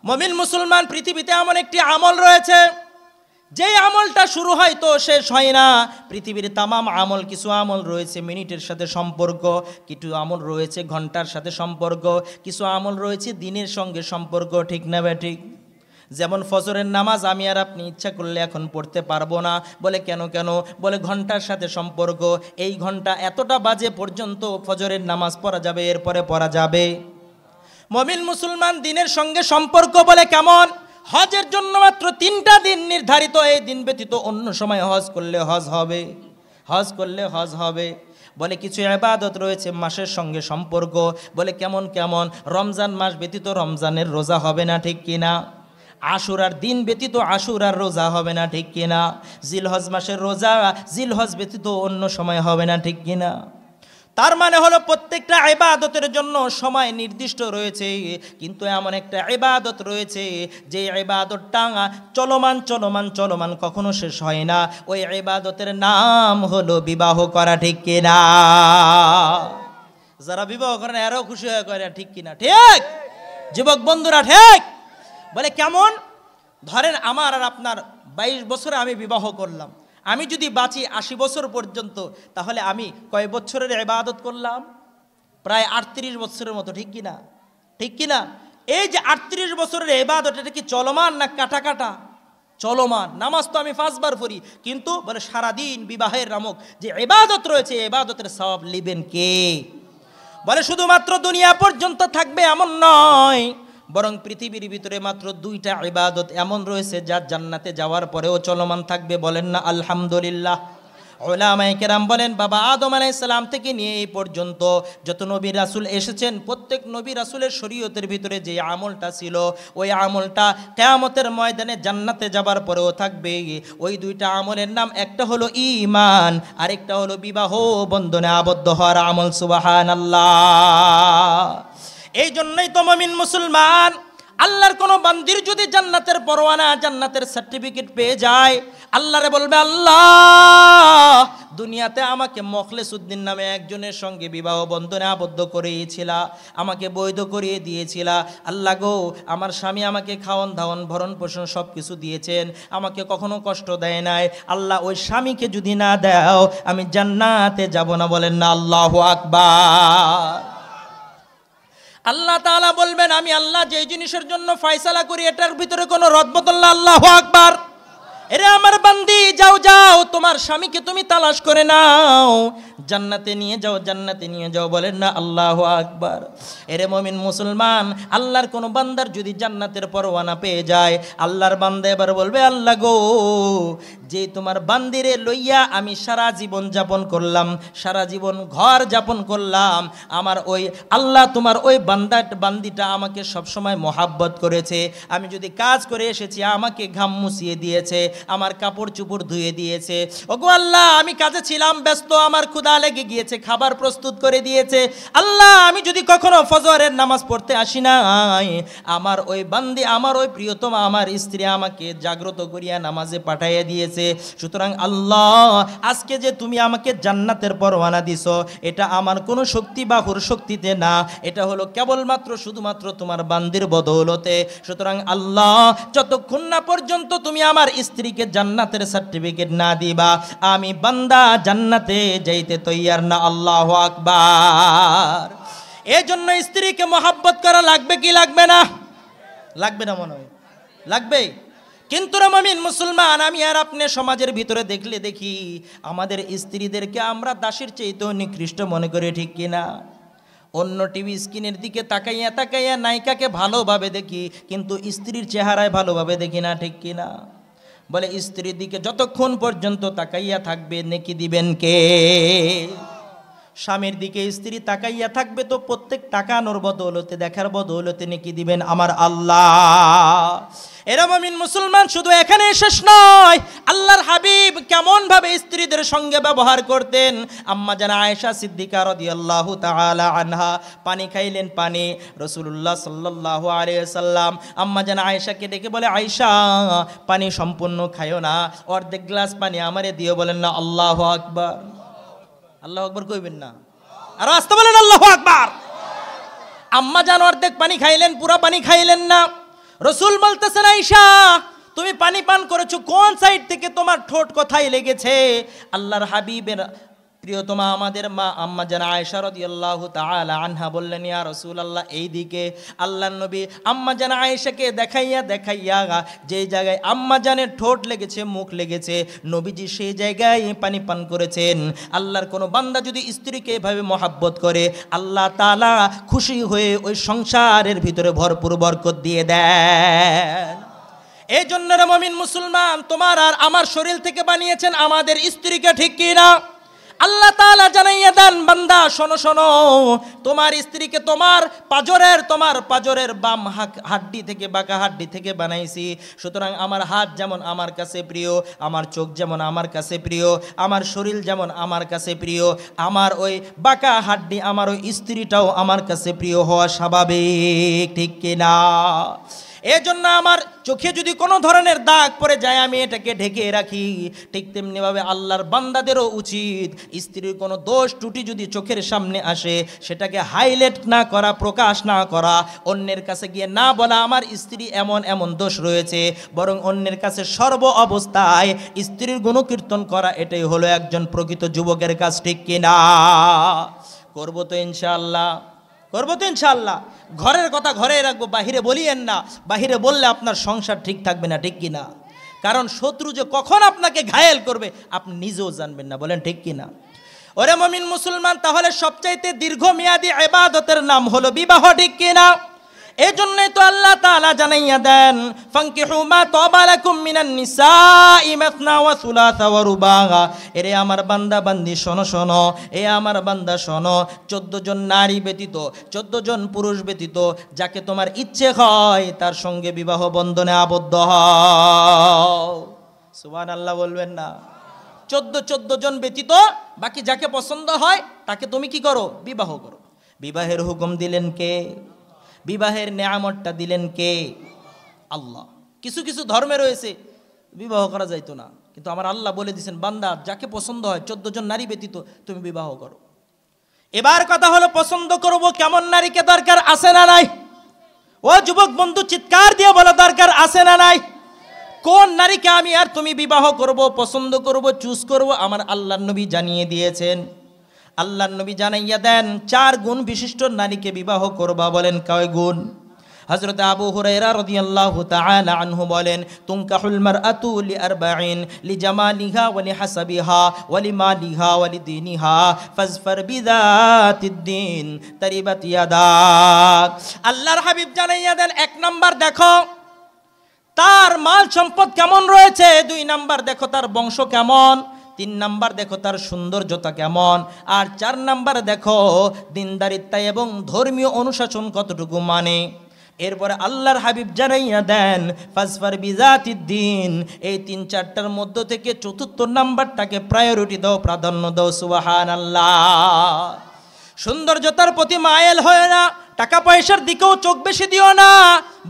মুমিন মুসলমান, পৃথিবীতে এমন একটি আমল রয়েছে যেই আমলটা শুরু হয় তো শেষ হয় না। পৃথিবীর তামাম আমল, কিছু আমল রয়েছে মিনিটের সাথে সম্পর্ক, কিছু আমল রয়েছে ঘন্টার সাথে সম্পর্ক, কিছু আমল রয়েছে দিনের সঙ্গে সম্পর্ক, ঠিক না ব্যাঠিক? যেমন ফজরের নামাজ আমি আর আপনি ইচ্ছা করলে এখন পড়তে পারবো না। বলে কেন? বলে ঘন্টার সাথে সম্পর্ক, এই ঘন্টা এতটা বাজে পর্যন্ত ফজরের নামাজ পড়া যাবে, এরপরে পড়া যাবে। মুমিন মুসলমান, দিনের সঙ্গে সম্পর্ক বলে কেমন? হজের জন্য মাত্র 3টা দিন নির্ধারিত, এই দিন ব্যতীত অন্য সময় হজ করলে হজ হবে, হজ করলে হজ হবে। বলে কিছু ইবাদত রয়েছে মাসের সঙ্গে সম্পর্ক, বলে কেমন? রমজান মাস ব্যতীত রমজানের রোজা হবে না, ঠিক কিনা? আশুরার দিন ব্যতীত আশুরার রোজা হবে না, ঠিক কিনা? জিলহজ মাসের রোজা জিলহজ ব্যতীত অন্য সময় হবে না, ঠিক কিনা? তার মানে হলো প্রত্যেকটা ইবাদতের জন্য সময় নির্দিষ্ট রয়েছে, কিন্তু এমন একটা ইবাদত রয়েছে যে ইবাদতটা চলমান কখনো শেষ হয় না। ওই ইবাদতের নাম হলো বিবাহ করা, ঠিক কিনা? যারা বিবাহ করেন এরাও খুশি হয়ে করে, ঠিক কিনা? ঠিক যুবক বন্ধুরা, ঠিক? বলে কেমন? ধরেন আমার আর আপনার 22 বছরে আমি বিবাহ করলাম, আমি যদি বাঁচি 80 বছর পর্যন্ত, তাহলে আমি কয় বছরের ইবাদত করলাম? প্রায় 38 বছরের মতো, ঠিক কিনা? ঠিক কিনা? এই যে 38 বছরের ইবাদত, এটা কি চলমান না কাটা? চলমান। নামাজ তো আমি 5 বার পড়ি, কিন্তু বলে সারাদিন বিবাহের নামক যে ইবাদত রয়েছে, ইবাদতের সওয়াব নেবেন কে? বলে শুধুমাত্র দুনিয়া পর্যন্ত থাকবে এমন নয়, বরং পৃথিবীর ভিতরে মাত্র 2টা ইবাদত এমন রয়েছে যা জান্নাতে যাওয়ার পরেও চলমান থাকবে। বলেন না আলহামদুলিল্লাহ? উলামায়ে কেরাম বলেন, বাবা আদম আলাইহিস সালাম থেকে নিয়ে এই পর্যন্ত যত নবী রাসূল এসেছেন, প্রত্যেক নবী রাসূলের শরীয়তের ভিতরে যে আমলটা ছিল, ওই আমলটা কিয়ামতের ময়দানে জান্নাতে যাবার পরেও থাকবে। ওই 2টা আমলের নাম, একটা হলো ঈমান, আরেকটা হলো বিবাহ বন্ধনে আবদ্ধ হওয়ার আমল। সুবহানাল্লাহ। এই জন্যই তো মুমিন মুসলমান, আল্লাহর কোনো বান্দির যদি জান্নাতের পরোয়ানা, জান্নাতের সার্টিফিকেট পেয়ে যায়, আল্লাহরে বলবে, আল্লাহ দুনিয়াতে আমাকে মুখলেসউদ্দিন নামে একজনের সঙ্গে বিবাহ বন্ধনে আবদ্ধ করিয়েছিলা, আমাকে বৈধ করিয়ে দিয়েছিলা। আল্লাহ গো, আমার স্বামী আমাকে খাওয়ান দাওয়ান ভরণ পোষণ সব কিছু দিয়েছেন, আমাকে কখনো কষ্ট দেয় নাই। আল্লাহ ওই স্বামীকে যদি না দাও, আমি জান্নাতে যাব না। বলেন না আল্লাহু আকবার। আল্লাহ তাআলা বলবেন, আমি আল্লাহ যেই জিনিসের জন্য ফয়সালা করি এটার ভিতরে কোনো রদবদল না। আল্লাহু আকবার। এরে আমার বান্দি, যাও তোমার স্বামীকে তুমি তালাশ করে নাও, জান্নাতে নিয়ে যাও। বলেন না আল্লাহু আকবার। এরে মুমিন মুসলমান, আল্লাহর কোন বান্দার যদি জান্নাতের পরোয়ানা পেয়ে যায়, আল্লাহর বান্দা এবার বলবে, আল্লাহ গো, যে তোমার বান্দিরে লইয়া আমি সারা জীবন যাপন করলাম, সারা জীবন ঘর যাপন করলাম, আমার ওই আল্লাহ তোমার ওই বান্দিটা আমাকে সবসময় মহাব্বত করেছে। আমি যদি কাজ করে এসেছি, আমাকে ঘাম মুছিয়ে দিয়েছে, আমার কাপড় চোপড় ধুয়ে দিয়েছে। ওগো আল্লাহ, আমি কাজে ছিলাম ব্যস্ত, আমার ক্ষুধা লেগে গিয়েছে, খাবার প্রস্তুত করে দিয়েছে। আল্লাহ, আমি যদি কখনো ফজরের নামাজ পড়তে আসি নাই, আমার ওই বান্দি, আমার ওই প্রিয়তমা, আমার স্ত্রী আমাকে জাগ্রত করিয়া নামাজে পাঠাইয়া দিয়েছে। সুতরাং আল্লাহ, আজকে যে তুমি আমাকে জান্নাতের পরোয়ানা দিছো, এটা আমার কোনো শক্তি বা শক্তিতে না, এটা হলো কেবলমাত্র শুধুমাত্র তোমার বান্দির বদৌলতে। সুতরাং আল্লাহ, যতক্ষণ না পর্যন্ত তুমি আমার স্ত্রীকে জান্নাতের সার্টিফিকেট না দিবা, আমি বান্দা জান্নাতে যাইতে তৈয়ার না। আল্লাহু আকবার। এই জন্য স্ত্রীকে মহাব্বত করা লাগবে কি লাগবে না? লাগবে না? মনে হয় লাগবে। কিন্তু মুমিন মুসলমান, আমি আর আপনি সমাজের ভিতরে দেখি আমাদের স্ত্রীদেরকে আমরা দাসীর চাইতেও নিকৃষ্ট মনে করি, ঠিক কিনা? অন্য টিভি স্ক্রিনের দিকে তাকাইয়া নায়িকাকে ভালোভাবে দেখি, কিন্তু স্ত্রীর চেহারায় ভালোভাবে দেখি না, ঠিক কিনা? বলে স্ত্রীর দিকে যতক্ষণ পর্যন্ত তাকাইয়া থাকবে, নেকি দিবেন কে? স্বামীর দিকে স্ত্রী তাকাইয়া থাকবে তো প্রত্যেক তাকানোর বদৌলতে, দেখার বদৌলতে নেকি দিবেন আমার আল্লাহ। এরা মুমিন মুসলমান, শুধু এখানে শেষ নয়, আল্লাহর হাবিব কেমন ভাবে স্ত্রীদের সঙ্গে ব্যবহার করতেন। আম্মা জান আয়েশা সিদ্দিকা রাদিয়াল্লাহু তাআলা আনহা পানি খাইলেন, পানি, রাসূলুল্লাহ সাল্লাল্লাহু আলাইহি ওয়াসাল্লাম আম্মা জান আয়েশাকে ডেকে বলে, আয়েশা পানি সম্পূর্ণ খায়ো না, অর্ধেক গ্লাস পানি আমারে দিও। বলেন না আল্লাহু আকবার। আল্লাহু আকবার কইবেন না, আর আস্তে বলেন আল্লাহু আকবার। আম্মা জান অর্ধেক পানি খাইলেন, পুরা পানি খাইলেন না। রসুল বলতেছেন আয়েশা তুমি পানি পান করেছো কোন সাইড থেকে, তোমার ঠোঁট কোথায় লেগেছে? আল্লাহর হাবিবের প্রিয়তমা আমাদের মা আম্মা জান আয়েশা রাদিয়াল্লাহু তাআলা আনহা বললেন, ইয়া রাসূলুল্লাহ এইদিকে। আল্লাহর নবী আম্মা জান আয়েশাকে দেখাইয়া দেখাইয়া যে জায়গায় আম্মা জানের ঠোঁট লেগেছে, মুখ লেগেছে, নবীজি সেই জায়গায় পানি পান করেছেন। আল্লাহর কোনো বান্দা যদি স্ত্রীকে এভাবে মহাব্বত করে, আল্লাহ তাআলা খুশি হয়ে ওই সংসারের ভিতরে ভরপুর বরকত দিয়ে দেন। এই জন্য রে মুমিন মুসলমান, তোমার আর আমার শরীর থেকে বানিয়েছেন আমাদের স্ত্রীকে, ঠিক কি না? আল্লাহ তাআলা জানাইয়া দেন, বান্দা শোনো শোনো, তোমার স্ত্রীকে তোমার পাজরের বাম হাড্ডি থেকে, বাঁকা হাড্ডি থেকে বানাইছি। সুতরাং আমার হাত যেমন আমার কাছে প্রিয়, আমার চোখ যেমন আমার কাছে প্রিয়, আমার শরীর যেমন আমার কাছে প্রিয়, আমার ওই বাঁকা হাড্ডি, আমার ওই স্ত্রীটাও আমার কাছে প্রিয় হওয়া স্বাভাবিক, ঠিক কিনা? এই জন্য আমার চোখে যদি কোনো ধরনের দাগ পড়ে যায় আমি এটাকে ঢেকে রাখি। ঠিক তেমনিভাবে আল্লাহর বান্দাদেরও উচিত স্ত্রীর কোনো দোষ ত্রুটি যদি চোখের সামনে আসে সেটাকে হাইলাইট না করা, প্রকাশ না করা, অন্যের কাছে গিয়ে না বলা আমার স্ত্রী এমন এমন দোষ রয়েছে, বরং অন্যের কাছে সর্ব অবস্থায় স্ত্রীর গুণকীর্তন করা, এটাই হলো একজন প্রকৃত যুবকের কাজ, ঠিক কিনা? করবো তো ইনশাআল্লাহ, করবো তো ইনশাআল্লাহ। ঘরের কথা ঘরে রাখবো, বাহিরে বলিয়েন না। বাহিরে বললে আপনার সংসার ঠিক থাকবে না, ঠিক কিনা? কারণ শত্রু যে কখন আপনাকে ঘায়েল করবে আপনি নিজেও জানবেন না, বলেন ঠিক কিনা? ওরে মুমিন মুসলমান, তাহলে সবচাইতে দীর্ঘমেয়াদী ইবাদতের নাম হলো বিবাহ, ঠিক কিনা? এই জন্যই তো আল্লাহ তাআলা জানাইয়া দেন, ফানকিহু মা তাবা লাকুম মিনান নিসাই মাসনা ওয়া সুলাসা ওয়া রুবা। এরে আমার বান্দা বান্দি শোনো শোনো, এ আমার বান্দা শোনো, 14 জন নারী ব্যতীত, 14 জন পুরুষ ব্যতীত যাকে তোমার ইচ্ছে হয় তার সঙ্গে বিবাহ বন্ধনে আবদ্ধ হও। সুবহানাল্লাহ বলবেন না? 14 জন ব্যতীত বাকি যাকে পছন্দ হয় তাকে তুমি কি করো? বিবাহ করো। বিবাহের হুকুম দিলেন কে? বিবাহের নেয়ামতটা দিলেন কে? আল্লাহ। কিছু কিছু ধর্মে রয়েছে বিবাহ করা যাইতো না, কিন্তু আমার আল্লাহ বলে দিয়েছেন, বান্দা যাকে পছন্দ হয় 14 জন নারী ব্যতীত তুমি বিবাহ করো। এবার কথা হলো, পছন্দ করবো কেমন নারীকে, দরকার আছে না নাই? ও যুবক বন্ধু চিৎকার দিয়ে বলো, দরকার আছে না নাই? কোন নারীকে আমি আর তুমি বিবাহ করব, পছন্দ করব, চুজ করব? আমার আল্লাহর নবী জানিয়ে দিয়েছেন। আল্লাহর নবী জানাইয়া দেন 4 গুণ বিশিষ্ট নারীকে বিবাহ করবা। বলেন কয় গুণ? হযরত আবু হুরায়রা রাদিয়াল্লাহু তাআলা আনহু বলেন, তুনকাহুল মারআতু লিআরবাঈন লিজামালিহা ওয়া লিহাসাবিহা ওয়া লিমালিহা ওয়া লিদীনিহা ফাজফার বিযাতিদ্দীন তারিবাত ইয়াদাক। আল্লাহর হাবিব জানাইয়া দেন, 1 নাম্বার দেখো তার মাল সম্পদ কেমন রয়েছে, 2 নাম্বার দেখো তার বংশ কেমন, 3 নাম্বার দেখো তার সৌন্দর্যতা কেমন, আর 4 নাম্বার দেখো দিনদারিত্ব এবং ধর্মীয় অনুশাসন কতটুকু মানে। এরপরে আল্লাহর হাবিব জানাইয়া দেন, ফাজফার বিযাতিদ্দীন, এই 3-4টার মধ্য থেকে 4র্থ নাম্বারটাকে প্রায়োরিটি দাও, প্রাধান্য দাও। সুবহানাল্লাহ। সৌন্দর্যতার প্রতি মায়েল হয় না, টাকা পয়সার দিকেও চোখ বেশি দিও না,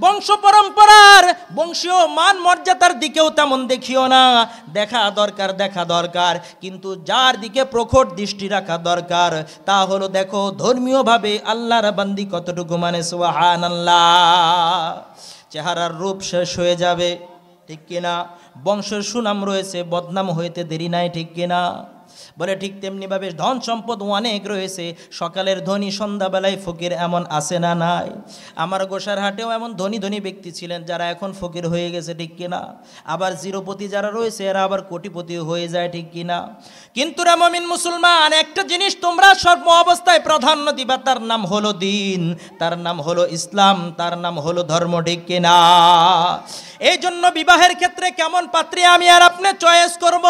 বংশ পরম্পরার বংশীয় মান মর্যাদার দিকেও তেমন দেখিও না। দেখা দরকার, কিন্তু যার দিকে প্রখর দৃষ্টি রাখা দরকার তা হলো দেখো ধর্মীয়ভাবে আল্লাহর বান্দি কতটুকু মানে। সুবহানাল্লাহ। চেহারার রূপ শেষ হয়ে যাবে, ঠিক কিনা? বংশের সুনাম রয়েছে, বদনাম হইতে দেরি নাই, ঠিক কিনা? বলে ঠিক তেমনিভাবে ধন সম্পদ অনেক রয়েছে, সকালের ধনী সন্ধ্যাবেলায় ফকির, এমন আছে না নাই? আমার গোসার হাটেও এমন ধনী ধনী ব্যক্তি ছিলেন যারা এখন ফকির হয়ে গেছে, ঠিক কিনা? আবার জিরোপতি যারা রয়েছে এরা আবার কোটিপতি হয়ে যায়, ঠিক কিনা? কিন্তু রে মুমিন মুসলমান, একটা জিনিস তোমরা সর্ব অবস্থায় প্রাধান্য দিবা, তার নাম হলো দিন, তার নাম হলো ইসলাম, তার নাম হলো ধর্ম, ঠিক কিনা? এই জন্য বিবাহের ক্ষেত্রে কেমন পাত্রী আমি আর আপনি চয়েস করব,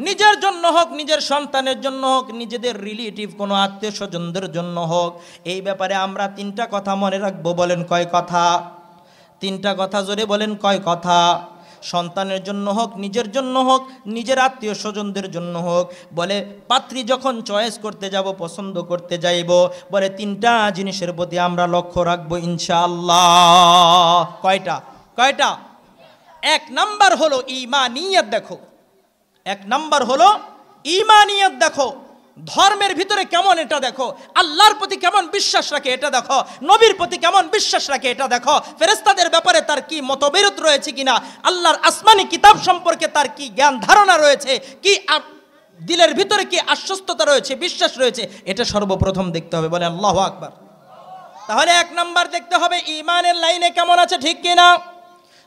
নিজের জন্য হোক, নিজের সন্তানের জন্য হোক, নিজেদের রিলেটিভ কোনো আত্মীয় স্বজনদের জন্য হোক, এই ব্যাপারে আমরা 3টা কথা মনে রাখবো। বলেন কয় কথা? 3টা কথা, জোরে বলেন কয় কথা? সন্তানের জন্য হোক, নিজের জন্য হোক, নিজের আত্মীয় স্বজনদের জন্য হোক। বলে পাত্রী যখন চয়েস করতে যাব, পছন্দ করতে যাইব, বলে 3টা জিনিসের প্রতি আমরা লক্ষ্য রাখবো ইনশাআল্লাহ। কয়টা? 1 নাম্বার হলো ঈমানিয়ত। দেখো, 1 নাম্বার হলো ঈমানিয়ত। দেখো ধর্মের ভিতরে কেমন এটা দেখো, আল্লাহর প্রতি কেমন বিশ্বাস রাখে এটা দেখো, নবীর প্রতি কেমন বিশ্বাস রাখে এটা দেখো, ফেরেশতাদের ব্যাপারে তার কি মতবিরোধ রয়েছে কিনা, আল্লাহর আসমানি কিতাব সম্পর্কে তার কি জ্ঞান ধারণা রয়েছে, কি দিলের ভিতরে কি আশ্বস্ততা রয়েছে, বিশ্বাস রয়েছে, এটা সর্বপ্রথম দেখতে হবে। বলে আল্লাহু আকবার। তাহলে এক নাম্বার দেখতে হবে ঈমানের লাইনে কেমন আছে, ঠিক কিনা।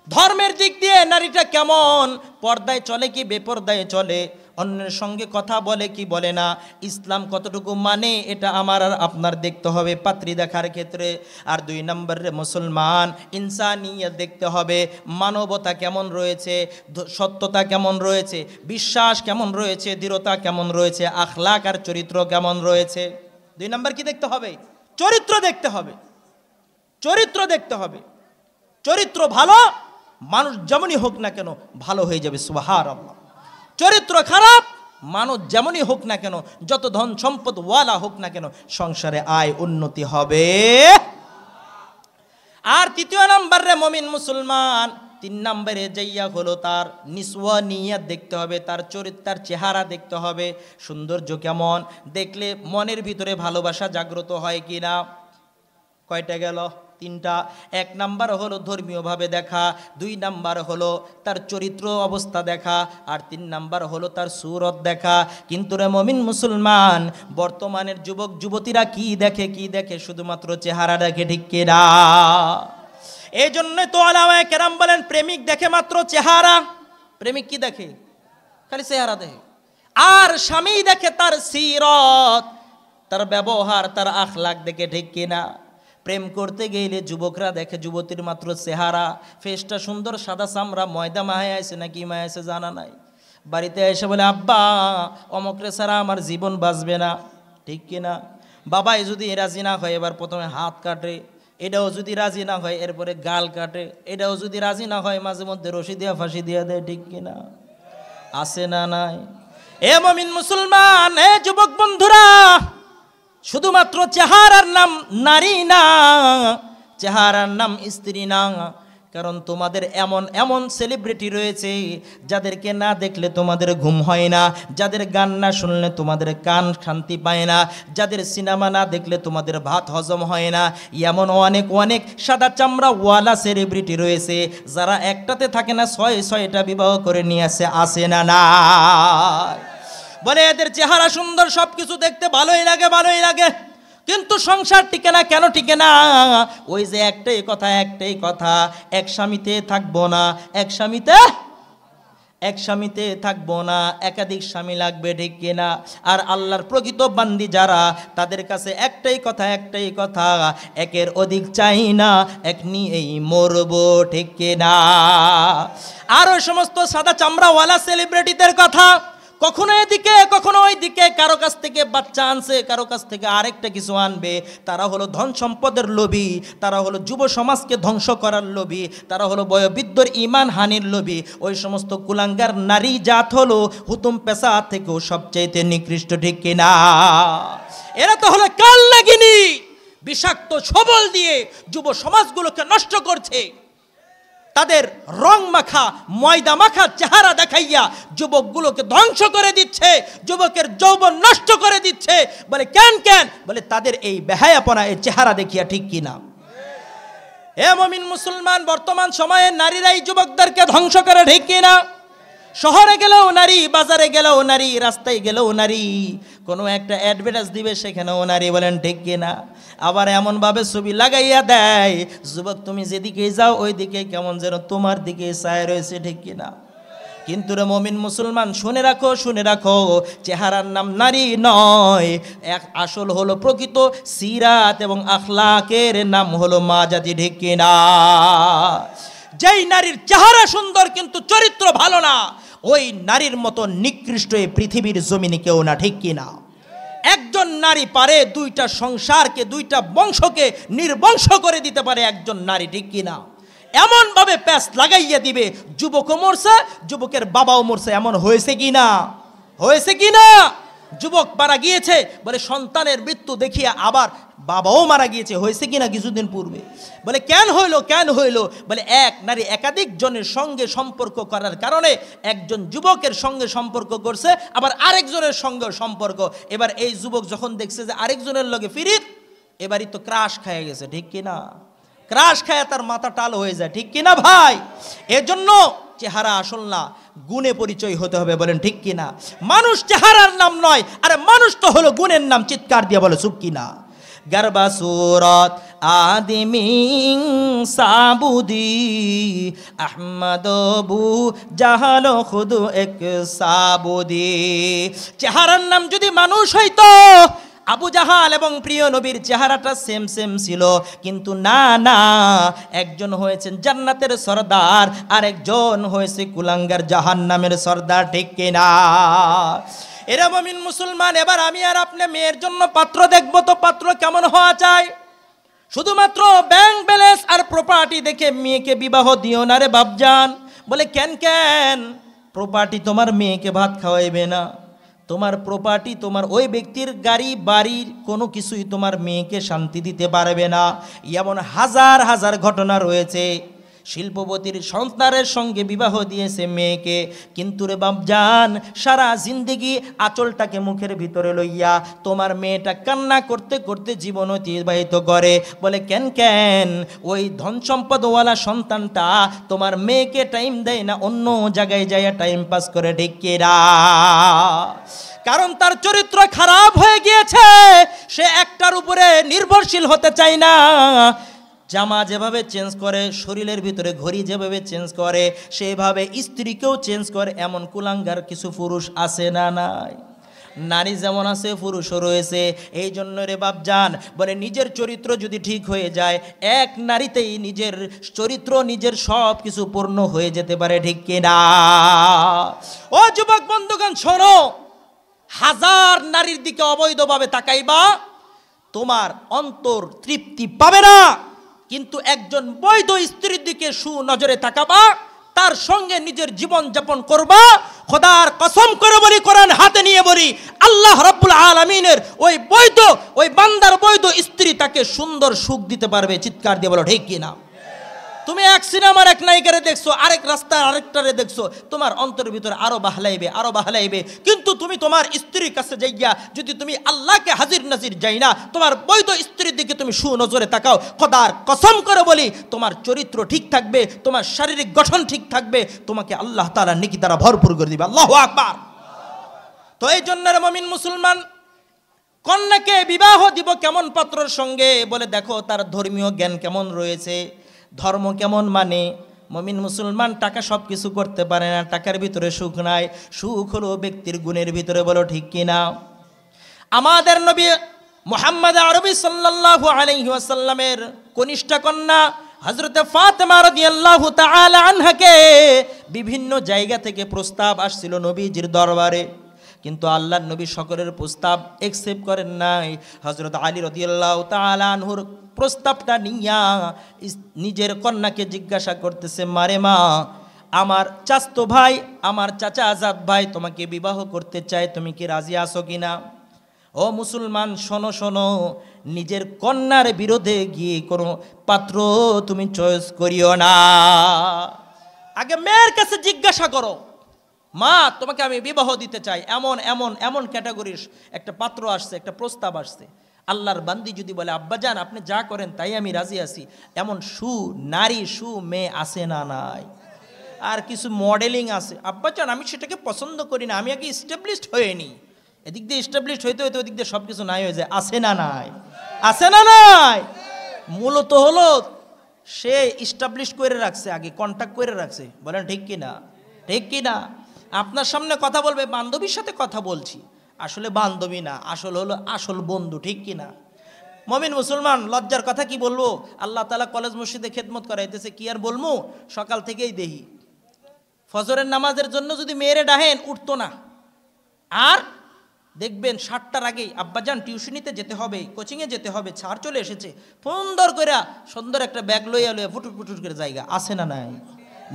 ধর্মের দিক দিয়ে নারীটা কেমন, পর্দায় চলে কি বেপর্দায় চলে, অন্যের সঙ্গে কথা বলে কি বলে না, ইসলাম কতটুকু মানে, এটা আমার আর আপনার দেখতে হবে পাত্রী দেখার ক্ষেত্রে। আর দুই নম্বরে মুসলমান ইনসানিয়ত দেখতে হবে, মানবতা কেমন রয়েছে, সত্যতা কেমন রয়েছে, বিশ্বাস কেমন রয়েছে, দৃঢ়তা কেমন রয়েছে, আখলাক আর চরিত্র কেমন রয়েছে। দুই নম্বর কি দেখতে হবে, চরিত্র দেখতে হবে, চরিত্র দেখতে হবে। চরিত্র ভালো, মানুষ যেমনই হোক না কেন ভালো হয়ে যাবে, সুবহানাল্লাহ। চরিত্র খারাপ, মানুষ যেমনই হোক না কেন, যত ধন সম্পদ ওয়ালা হোক না কেন, সংসারে আয় উন্নতি হবে। আর তৃতীয় নম্বরে মুমিন মুসলমান, তিন নম্বরে যাইয়া হলো তার নিসওয়ানিয়াত দেখতে হবে, তার চরিত্র, তার চেহারা দেখতে হবে, সৌন্দর্য কেমন, দেখলে মনের ভিতরে ভালোবাসা জাগ্রত হয় কিনা। কয়টা গেল, তিনটা। এক নাম্বার হলো ধর্মীয়ভাবে দেখা, দুই নাম্বার হলো তার চরিত্র অবস্থা দেখা, আর তিন নাম্বার হলো তার সুরত দেখা। কিন্তু রে মুমিন মুসলমান, বর্তমানের যুবক যুবতীরা কি দেখে, কি দেখে, শুধুমাত্র চেহারা দেখে, ঠিক কিনা। এই জন্যই তো ওলামায়ে কেরাম বলেন প্রেমিক দেখে মাত্র চেহারা। প্রেমিক কি দেখে, খালি চেহারা দেখে। আর স্বামী দেখে তার সিরত, তার ব্যবহার, তার আখলাক দেখে, ঠিক কিনা। প্রেম করতে গেলে যুবকরা দেখে যুবতীর মাত্র চেহারা, ফেসটা সুন্দর, সাদা চামড়া, ময়দা মাহায় আছে নাকি মায় আছে জানা নাই। বাড়িতে এসে বলে আব্বা অমকরে ছাড়া আমার জীবন বাঁচবে না, ঠিক কিনা। বাবাই যদি রাজি না হয় এবার প্রথমে হাত কাটে, এটাও যদি রাজি না হয় এরপরে গাল কাটে, এটাও যদি রাজি না হয় মাঝে মধ্যে রশি দিয়া ফাঁসি দিয়া দেয়, ঠিক কিনা। আছে না নাই। এ মুমিন মুসলমান, এ যুবক বন্ধুরা, শুধুমাত্র চেহারার নাম নারী না, চেহারার নাম স্ত্রী না। কারণ তোমাদের এমন এমন সেলিব্রিটি রয়েছে যাদেরকে না দেখলে তোমাদের ঘুম হয় না, যাদের গান না শুনলে তোমাদের কান শান্তি পায় না, যাদের সিনেমা না দেখলে তোমাদের ভাত হজম হয় না। এমন অনেক অনেক সাদা চামড়া ওয়ালা সেলিব্রিটি রয়েছে যারা একটাতে থাকে না, ছয়টা বিবাহ করে নিয়ে আসে না না। বলে এদের চেহারা সুন্দর, সব কিছু দেখতে ভালোই লাগে, ভালোই লাগে, কিন্তু সংসার টিকে না। কেন টিকে না? ওই যে একটাই কথা, এক স্বামীতে থাকবো না, এক স্বামীতে থাকবো না, একাধিক স্বামী লাগবে, ঠিক কিনা। আর আল্লাহর প্রকৃত বান্দি যারা, তাদের কাছে একটাই কথা, একের অধিক চাই না, এক নিয়েই মরবো, ঠিক কিনা। আর ওই সমস্ত সাদা চামড়াওয়ালা সেলিব্রিটিদের কথা, কখনো এদিকে কখনো ওই দিকে, কারো কাছ থেকে বাচ্চা আনছে, কারো কাছ থেকে আরেকটা কিছু আনবে। তারা হলো ধন সম্পদের লোভী, তারা হলো যুব সমাজকে ধ্বংস করার লোভী, তারা হলো বয়োবৃদ্ধর ইমান হানির লোভী। ওই সমস্ত কুলাঙ্গার নারী জাত হলো হুতুম পেশা থেকেও সবচাইতে নিকৃষ্ট, ঠিক কিনা। এরা তো হলো কাল লাগিনি, বিষাক্ত ছবল দিয়ে যুব সমাজগুলোকে নষ্ট করছে। তাদের রং মাখা, ময়দা মাখা চেহারা দেখাইয়া যুবকগুলোকে ধ্বংস করে দিচ্ছে, যুবকের যৌবন নষ্ট করে দিচ্ছে। বলে কেন? বলে তাদের এই বেহায়াপনা, এই চেহারা দেখিয়া, ঠিক কিনা। হে মুমিন মুসলমান, বর্তমান সময়ে নারীরাই যুবকদেরকে ধ্বংস করে, ঠিক কিনা। শহরে গেলেও নারী, বাজারে গেলেও নারী, রাস্তায় গেলেও নারী, কোনো একটা অ্যাডভার্টাইজ দিবে সেখানেও নারী, বলেন ঠিক কিনা। আবার এমনভাবে ছবি লাগাইয়া দেয়, যুবক তুমি যেদিকে যাও ওই দিকে কেমন যেন তোমার দিকে চায় রয়েছে, ঠিক কিনা। কিন্তু রে মুমিন মুসলমান, শুনে রাখো, চেহারার নাম নারী নয়, এক আসল হলো প্রকৃত সিরাত এবং আখলাকের নাম হলো মা জাতি, ঠিক কিনা। যেই নারীর চেহারা সুন্দর কিন্তু চরিত্র ভালো না, ওই নারীর মতো নিকৃষ্ট এই পৃথিবীর জমিনে কেউ না, ঠিক কিনা। একজন নারী পারে দুইটা সংসারকে, দুইটা বংশকে নির্বংশ করে দিতে পারে একজন নারী, ঠিক কিনা। এমন ভাবে প্যাঁচ লাগাইয়া দিবে, যুবকও মরছে, যুবকের বাবাও মরছে। এমন হয়েছে কিনা। যুবক মারা গিয়েছে বলে সন্তানের মৃত্যু দেখিয়া আবার বাবাও মারা গিয়েছে, হয়েছে কিনা কিছুদিন পূর্বে। বলে কেন হইলো? বলে এক নারী একাধিক জনের সঙ্গে সম্পর্ক করার কারণে একজন যুবকের সঙ্গে সম্পর্ক করছে, আবার আরেকজনের সঙ্গে সম্পর্ক। এবার এই যুবক যখন দেখছে যে আরেকজনের লগে ফিরিত, এবারই তো ক্রাশ খায় গেছে, ঠিক কিনা? ক্রাশ খায় তার মাথা টাল হয়ে যায়, ঠিক কিনা ভাই? এজন্য চেহারা আসল না, গুণে পরিচয় হতে হবে, বলেন ঠিক কিনা? মানুষ চেহারার নাম নয়, আরে মানুষ তো হলো গুণের নাম। চিৎকার দিয়ে বলে চুপ কিনা? গরবা সুরত আদিমি সাবুদি আহমদ বু জাহালো খুদ এক সাবুদি। চেহারার নাম যদি মানুষ হইতো, আবু জাহাল এবং প্রিয় নবীর চেহারাটা সেম ছিল, কিন্তু না, একজন হয়েছেন জান্নাতের সর্দার, আর একজন হয়েছে কুলাঙ্গার জাহান্নামের সর্দার, ঠিক কিনা? এরা মুমিন মুসলমান। এবার আমি আর আপনি মেয়ের জন্য পাত্র দেখব, তো পাত্র কেমন হওয়া চাই? শুধুমাত্র ব্যাংক ব্যালেন্স আর প্রপার্টি দেখে মেয়েকে বিবাহ দিও না রে বাপজান। বলে কেন? প্রপার্টি তোমার মেয়েকে ভাত খাওয়াইবে না, তোমার প্রপার্টি, তোমার ওই ব্যক্তির গাড়ি বাড়ির কোনো কিছুই তোমার মেয়েকে শান্তি দিতে পারবে না। এমন হাজার হাজার ঘটনা রয়েছে। শিল্পপতির সন্তানের সঙ্গে বিবাহ দিয়েছে মেয়েকে, কিন্তু রে বাপজান সারা জিন্দেগি আঁচলটাকে মুখের ভিতরে লইয়া তোমার মেয়েটা কান্না করতে করতে জীবন অতিবাহিত করে। বলে কেন? ওই ধন সম্পদওয়ালা সন্তানটা তোমার মেয়েকে টাইম দেয় না, অন্য জায়গায় যাইয়া টাইম পাস করে, ঠিক কিনা? কারণ তার চরিত্র খারাপ হয়ে গিয়েছে, সে একটার উপরে নির্ভরশীল হতে চায় না। জামা যেভাবে চেঞ্জ করে, শরীরের ভিতরে ঘড়ি যেভাবে চেঞ্জ করে, সেভাবে স্ত্রীকেও চেঞ্জ করে। এমন কুলাঙ্গার কিছু পুরুষ আছে না নাই? নারী যেমন আছে পুরুষও রয়েছে। এই জন্য রে বাপজান বলে নিজের চরিত্র যদি ঠিক হয়ে যায়, এক নারীতেই নিজের চরিত্র, নিজের সব কিছু পূর্ণ হয়ে যেতে পারে, ঠিক কিনা? ও যুবক বন্ধুগণ শোনো, হাজার নারীর দিকে অবৈধভাবে তাকাইবা, তোমার অন্তর তৃপ্তি পাবে না। কিন্তু একজন বৈধ স্ত্রীর দিকে সুনজরে তাকাবা, তার সঙ্গে নিজের জীবন যাপন করবা। খোদার কসম করে বলি, কোরআন হাতে নিয়ে বলি, আল্লাহ রাব্বুল আলামিনের ওই বান্দার বৈধ স্ত্রী তাকে সুন্দর সুখ দিতে পারবে। চিৎকার দিয়ে বলো ঠিক কিনা? তুমি এক সিনেমার এক নায়িকারে দেখছো, আরেক রাস্তার আরেকটারে দেখছো, তোমার অন্তরের ভিতরে আরো বাহলাইবে। কিন্তু তুমি তোমার স্ত্রীর কাছে যাইয়া যদি তুমি আল্লাহকে হাজির নাজির যাই না, তোমার বৈধ স্ত্রীর দিকে তুমি সুনজরে তাকাও, খোদার কসম করে বলি তোমার চরিত্র ঠিক থাকবে, তোমার শারীরিক গঠন ঠিক থাকবে, তোমাকে আল্লাহ তাআলা নেকি দ্বারা ভরপুর করে দিবে। আল্লাহু আকবার। তো এই জন্য মুমিন মুসলমান, কন্যাকে বিবাহ দিব কেমন পাত্রের সঙ্গে? বলে দেখো তার ধর্মীয় জ্ঞান কেমন রয়েছে, ধর্ম কেমন মানে। মুমিন মুসলমান টাকা সব কিছু করতে পারে না, টাকার ভিতরে সুখ নাই। সুখ হলো ব্যক্তির গুণের ভিতরে, বলো ঠিক কিনা? আমাদের নবী মুহাম্মদ আরবি সাল্লাল্লাহু আলাইহি ওয়াসাল্লামের কনিষ্ঠ কন্যা হযরতে ফাতেমা রাদিয়াল্লাহু তাআলা আনহাকে বিভিন্ন জায়গা থেকে প্রস্তাব আসছিল নবীজির দরবারে, কিন্তু আল্লাহর নবী সকলের প্রস্তাব একসেপ্ট করেন নাই। হযরত আলী রাদিয়াল্লাহু তাআলা আনহুর প্রস্তাবটা নিয়া নিজের কন্যাকে জিজ্ঞাসা করতেছে, মারে মা, আমার চাচতো ভাই, আমার চাচা আজাদ ভাই তোমাকে বিবাহ করতে চায়, তুমি কি রাজি আছো কিনা? ও মুসলমান শোনো, নিজের কন্যার বিরুদ্ধে গিয়ে কোনো পাত্র তুমি চয়েস করিও না। আগে মেয়ের কাছে জিজ্ঞাসা করো, মা তোমাকে আমি বিবাহ দিতে চাই, এমন ক্যাটাগরির একটা পাত্র আসছে, একটা প্রস্তাব আসছে। আল্লাহর বান্দি যদি বলে আব্বাজান আপনি যা করেন তাই আমি রাজি আছি, এমন নারী মেয়ে আছে না নাই? আর কিছু মডেলিং আছে, আব্বাজান আমি সেটাকে পছন্দ করি না, আমি আগে এস্টাবলিশড হয়নি। এদিক দিয়ে এস্টাবলিশড হইতে ওদিক দিয়ে সব কিছু নাই হয়ে যায়। আছে না নাই? আছে না নাই? মূলত হলো সে এস্টাবলিশ করে রাখছে, আগে কন্ট্যাক্ট করে রাখছে। বলেন ঠিক কিনা? ঠিক কিনা? আপনার সামনে কথা বলবে, বান্ধবীর সাথে কথা বলছি, আসলে বান্ধবী না, হলো আসল বন্ধু, ঠিক কিনা? মুমিন মুসলমান, লজ্জার কথা কি বলবো, আল্লাহ তাআলা কলেজ মসজিদে খেদমত করাইতেছে, কি আর বলবো, সকাল থেকেই দেখি ফজরের নামাজের জন্য যদি মেয়েরে ডাহেন উঠতো না, আর দেখবেন 7টার আগেই আব্বাজান টিউশনিতে যেতে হবে, কোচিংয়ে যেতে হবে, ছাড় চলে এসেছে, সুন্দর একটা ব্যাগ লইয়া ফুটুর করে জায়গা। আছে না নাই?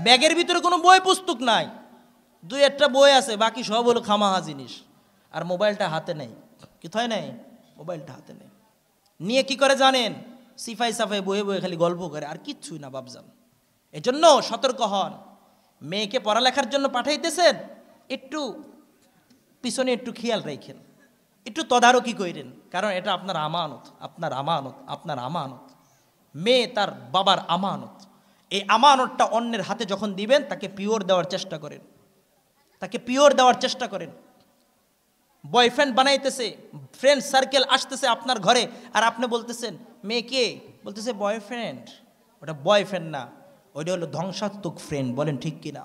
ব্যাগের ভিতরে কোনো বই পুস্তক নাই, 2-1টা বই আছে, বাকি সব হলো খামাহা জিনিস। আর মোবাইলটা হাতে নেই, কোথায় নেই? মোবাইলটা হাতে নেই। নিয়ে কি করে জানেন? সিফাই সাফাই বয়ে বয়ে খালি গল্প করে, আর কিচ্ছুই না বাপজান। এজন্য সতর্ক হন। মেয়েকে পড়ালেখার জন্য পাঠাইতেছেন, একটু পিছনে একটু খেয়াল রাখেন, একটু তদারকি করেন, কারণ এটা আপনার আমানত, আপনার আমানত, আপনার আমানত। মেয়ে তার বাবার আমানত। এই আমানতটা অন্যের হাতে যখন দিবেন, তাকে পিওর দেওয়ার চেষ্টা করেন, তাকে পিওর দেওয়ার চেষ্টা করেন। বয়ফ্রেন্ড বানাইতেছে, ফ্রেন্ড সার্কেল আসতেছে আপনার ঘরে, আর আপনি বলতেছেন মেয়ে কে? বলতেছে বয়ফ্রেন্ড। ওটা বয়ফ্রেন্ড না, ওইটা হলো ধ্বংসাত্মক ফ্রেন্ড। বলেন ঠিক কিনা?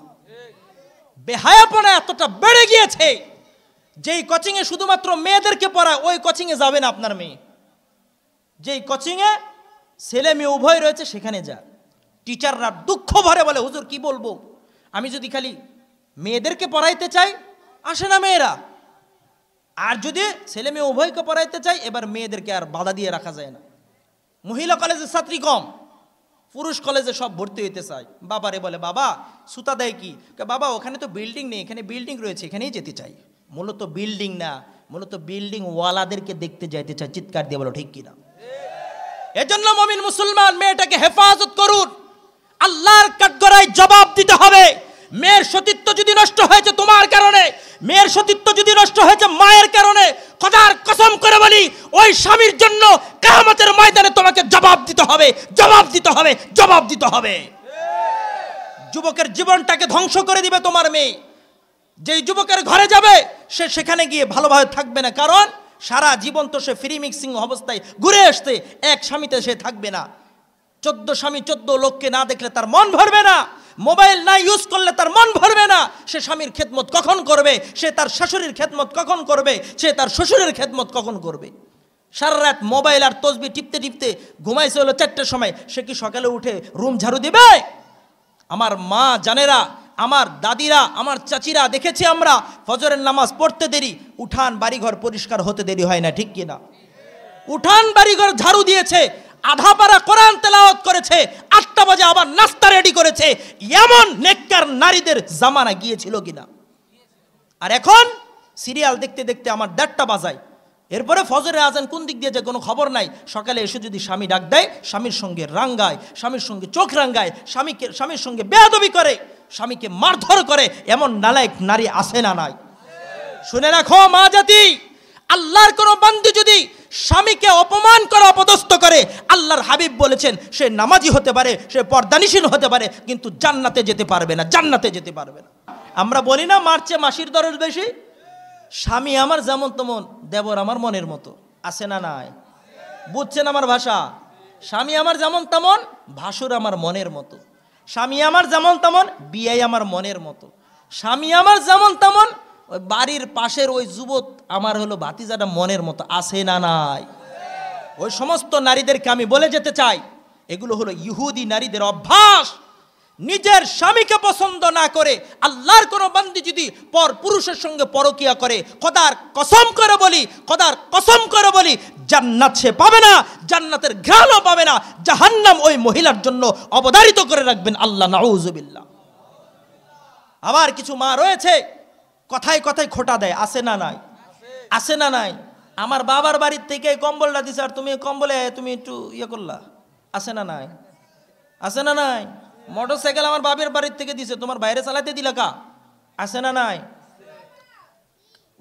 বেহায়াপনা এতটা বেড়ে গিয়েছে, যেই কোচিংয়ে শুধুমাত্র মেয়েদেরকে পড়ায় ওই কোচিংয়ে যাবে না আপনার মেয়ে। যেই কোচিংয়ে ছেলে মেয়ে উভয় রয়েছে সেখানে যা। টিচাররা দুঃখ ভরে বলে, হুজুর কি বলবো, আমি যদি খালি মেয়েদেরকে পড়াইতে চাই আসে না মেয়েরা, আর যদি ছেলে মেয়ে উভয়কে পড়াইতে চাই এবার মেয়েদেরকে আর বাধা দিয়ে রাখা যায় না। মহিলা কলেজে ছাত্রী কম, পুরুষ কলেজে সব ভর্তি হইতে চায়। বাবারে বলে, বাবা সুতা দেয় কি? বাবা ওখানে তো বিল্ডিং নেই, এখানে বিল্ডিং রয়েছে, এখানেই যেতে চাই। মূলত বিল্ডিং না, মূলত বিল্ডিং ওয়ালাদেরকে দেখতে যাইতে চায়। চিৎকার দিয়ে বলো ঠিক কিনা? এজন্য মুমিন মুসলমান মেয়েটাকে হেফাজত করুন। আল্লাহর কাঠগড়ায় জবাব দিতে হবে। মেয়ের সতীত্ব যদি নষ্ট হয়েছে তোমার কারণে, মেয়ের সতীত্ব যদি নষ্ট হয়েছে মায়ের কারণে, খোদার কসম করে বলি ওই স্বামীর জন্য কিয়ামতের ময়দানে তোমাকে জবাব দিতে হবে, জবাব দিতে হবে, জবাব দিতে হবে। যুবকের জীবনটাকে ধ্বংস করে দিবে তোমার মেয়ে। যেই যুবকের ঘরে যাবে সে সেখানে গিয়ে ভালোভাবে থাকবে না, কারণ সারা জীবন তো সে ফ্রি মিক্সিং অবস্থায় ঘুরে আসতে, এক স্বামীতে সে থাকবে না। 14 স্বামী 14 লোককে না দেখলে তার মন ভরবে না, মোবাইল না ইউজ করলে তার মন ভরবে না। সে স্বামীর খেদমত কখন করবে? সে তার শাশুড়ির খেদমত কখন করবে? সে তার শ্বশুরের খেদমত কখন করবে? সারা রাত মোবাইল আর তসবি টিপতে টিপতে ঘুমাইছে হলো 4টার সময়, সে কি সকালে উঠে রুম ঝাড়ু দিবে? আমার মা জানেরা, আমার দাদিরা, আমার চাচিরা দেখেছি আমরা, ফজরের নামাজ পড়তে দেরি, উঠান বাড়িঘর পরিষ্কার হতে দেরি হয় না, ঠিক কিনা? উঠান বাড়িঘর ঝাড়ু দিয়েছে, আধা পারা কোরআন তেলাওয়াত করেছে, 8টা বাজে আবার নাস্তা রেডি করেছে। এমন নেককার নারীদের জামানা গিয়েছিল কিনা? আর এখন সিরিয়াল দেখতে দেখতে আমার 1:30টা বাজায়, এরপরে ফজরের আজান কোন দিক দিয়ে যায় কোনো খবর নাই। সকালে এসে যদি স্বামী ডাক দেয়, স্বামীর সঙ্গে রাঙ্গায়, স্বামীর সঙ্গে চোখ রাঙ্গায়, স্বামীর সঙ্গে বেয়াদবি করে, স্বামীকে মারধর করে, এমন নালায়েক নারী আছে না নাই? শুনে রাখো মা জাতি, আল্লাহর কোন বান্দী যদি স্বামীকে অপমান করে, অপদস্থ করে, আল্লাহর হাবিব বলেছেন সে নামাজি হতে পারে, সে পর্দানিশীল হতে পারে, কিন্তু জান্নাতে যেতে পারবে না, জান্নাতে যেতে পারবে না। আমরা বলি না মারছে মাসির দরদ বেশি? স্বামী আমার যেমন তেমন, দেবর আমার মনের মতো, আছে না নাই? বুঝছেন আমার ভাষা? স্বামী আমার যেমন তেমন, ভাসুর আমার মনের মতো। স্বামী আমার যেমন তেমন, বিয়াই আমার মনের মতো। স্বামী আমার যেমন তেমন, ওই বাড়ির পাশের ওই যুবক আমার হলো ভাতিজাটা মনের মতো, আছে না নাই? ওই সমস্ত নারীদেরকে আমি বলে যেতে চাই, এগুলো হলো ইহুদি নারীদের অভ্যাস। নিজের স্বামীকে পছন্দ না করে আল্লাহর কোন বান্দী যদি পর পুরুষের সঙ্গে পরকিয়া করে, খোদার কসম করে বলি, খোদার কসম করে বলি, জান্নাত সে পাবে না, জান্নাতের ঘ্রাণও পাবে না, জাহান্নাম ওই মহিলার জন্য অবধারিত করে রাখবেন আল্লাহ, নাউজুবিল্লাহ। আবার কিছু মা রয়েছে কথায় কথায় খোটা দেয়, আছে না নাই? আছে না নাই? আমার বাবার বাড়ির থেকে কম্বলটা দিছে, আর তুমি কম্বলে তুমি একটু ইয়ে করলা, আছে না নাই? আছে না নাই? মোটরসাইকেল আমার বাবার বাড়ির থেকে দিছে, তোমার বাইরে চালাতে দিলা কা? আছে না নাই?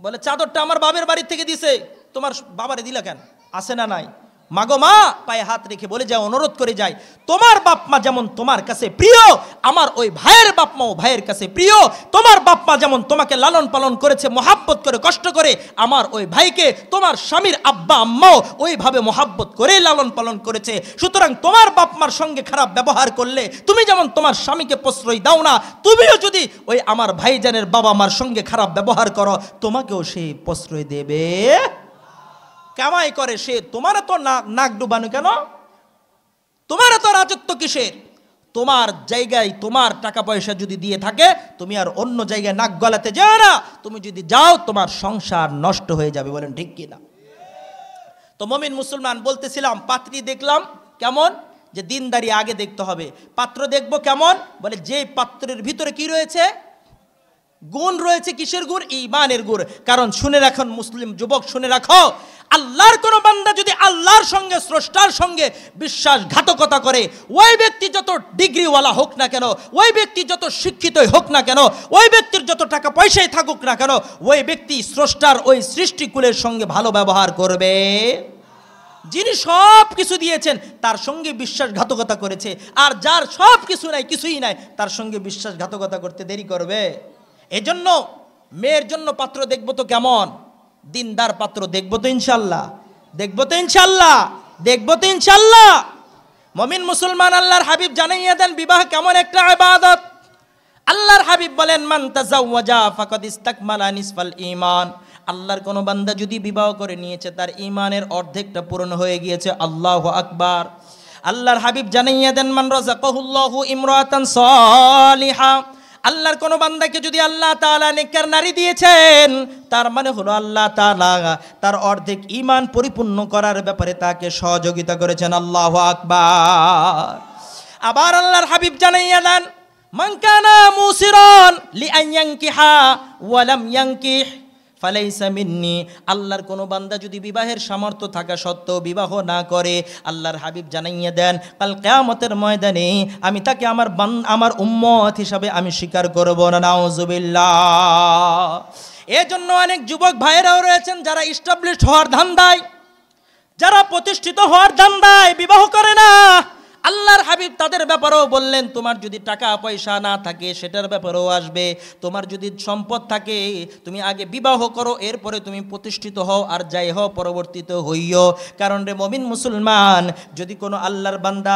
বলে চাদরটা আমার বাবার বাড়ির থেকে দিছে, তোমার বাবারে দিলা কেন? আছে না নাই? মাগো মা, পায়ে হাত রেখে বলে যায়, অনুরোধ করে যায়, তোমার বাপ মা যেমন তোমার কাছে প্রিয়, আমার ওই ভাইয়ের বাপ মাও ভাইয়ের কাছে প্রিয়। তোমার বাপ মা যেমন তোমাকে লালন পালন করেছে, মহাব্বত করে, কষ্ট করে, আমার ওই ভাইকে তোমার স্বামীর আব্বা আম্মাও ওইভাবে মহাব্বত করে লালন পালন করেছে। সুতরাং তোমার বাপ মার সঙ্গে খারাপ ব্যবহার করলে, তুমি যেমন তোমার স্বামীকে প্রশ্রয় দাও না, তুমিও যদি ওই আমার ভাইজানের বাবা মার সঙ্গে খারাপ ব্যবহার করো, তোমাকেও সে প্রশ্রয় দেবে। কামাই করে সে, তোমার তো নাক ডুবানো কেন? তোমার তো রাজত্ব কিসের? তোমার জায়গায় তোমার টাকা পয়সা যদি দিয়ে থাকে, তুমি আর অন্য জায়গায় নাক গলাতে যাও না। তুমি যদি যাও, তোমার সংসার নষ্ট হয়ে যাবে। বলেন ঠিক কিনা? তো মুমিন মুসলমান বলতেছিলাম, পাত্রী দেখলাম কেমন, যে দিনদারি আগে দেখতে হবে। পাত্র দেখবো কেমন? বলে যে পাত্রের ভিতরে কি রয়েছে, গুণ রয়েছে। কিসের গুণ? ঈমানের গুণ। কারণ শুনে রাখুন মুসলিম যুবক, শুনে রাখো, আল্লাহর কোন বান্দা যদি আল্লাহর সঙ্গে স্রষ্টার সঙ্গে বিশ্বাসঘাতকতা করে, ওই ব্যক্তি যত ডিগ্রিওয়ালা হোক না কেন, ওই ব্যক্তি যত শিক্ষিতই হোক না কেন, ওই ব্যক্তির যত টাকা পয়সাই থাকুক না কেন, ওই ব্যক্তি স্রষ্টার ওই সৃষ্টিকুলের সঙ্গে ভালো ব্যবহার করবে। যিনি সব কিছু দিয়েছেন তার সঙ্গে বিশ্বাসঘাতকতা করেছে, আর যার সব কিছু নাই, কিছুই নাই, তার সঙ্গে বিশ্বাসঘাতকতা করতে দেরি করবে। এজন্য মেয়ের জন্য পাত্র দেখবো তো কেমন, দিনদার পাত্র দেখবো তো ইনশাল্লাহ, দেখবো তো ইনশাল্লাহ, দেখবো তো ইনশাল্লাহ। মুমিন মুসলমান আল্লাহর হাবিব জানাইয়া দেন বিবাহ কেমন একটা ইবাদত। আল্লাহর হাবিব বলেন, মান তাজাওয়াজা ফাকাদ ইস্তাকমালা নিসফাল ঈমান। আল্লাহর কোন বান্দা যদি বিবাহ করে নিয়েছে, তার ঈমানের অর্ধেকটা পূরণ হয়ে গিয়েছে। আল্লাহু আকবার। আল্লাহর হাবিব জানাইয়া দেন, মান রাযাকাহুল্লাহু ইমরাতান সালিহা। আল্লাহর কোন বান্দাকে যদি আল্লাহ তাআলা নেককার নারী দিয়েছেন, তার মানে হলো আল্লাহ তাআলা তার অর্ধেক ঈমান পরিপূর্ণ করার ব্যাপারে তাকে সহযোগিতা করেছেন। আল্লাহু আকবার। আবার আল্লাহর হাবিব জানাইয়া দেন, মান কানা মুসিরান লিআন ইয়ানকিহা ওয়া লাম ইয়ানকিহ ফালাইসা মিন্নি। আল্লাহর কোন বান্দা যদি বিবাহের সামর্থ্য থাকা সত্ত্বেও বিবাহ না করে, আল্লাহর হাবিব জানাইয়া দেন, কাল কিয়ামতের ময়দানে আমি তাকে আমার উম্মত হিসাবে আমি স্বীকার করব না। নাউজুবিল্লাহ। এজন্য অনেক যুবক ভাইরাও রয়েছেন যারা এস্টাবলিশড হওয়ার ধান্দায়, যারা প্রতিষ্ঠিত হওয়ার ধান্দায় বিবাহ করে না। আল্লাহর হাবিব তাদের ব্যাপারেও বললেন, তোমার যদি টাকা পয়সা না থাকে সেটার ব্যাপারেও আসবে, তোমার যদি সম্পদ থাকে তুমি আগে বিবাহ করো, এরপরে তুমি প্রতিষ্ঠিত হও, আর যাই হও পরবর্তীতে হইও। কারণ রে মুমিন মুসলমান, যদি কোনো আল্লাহর বান্দা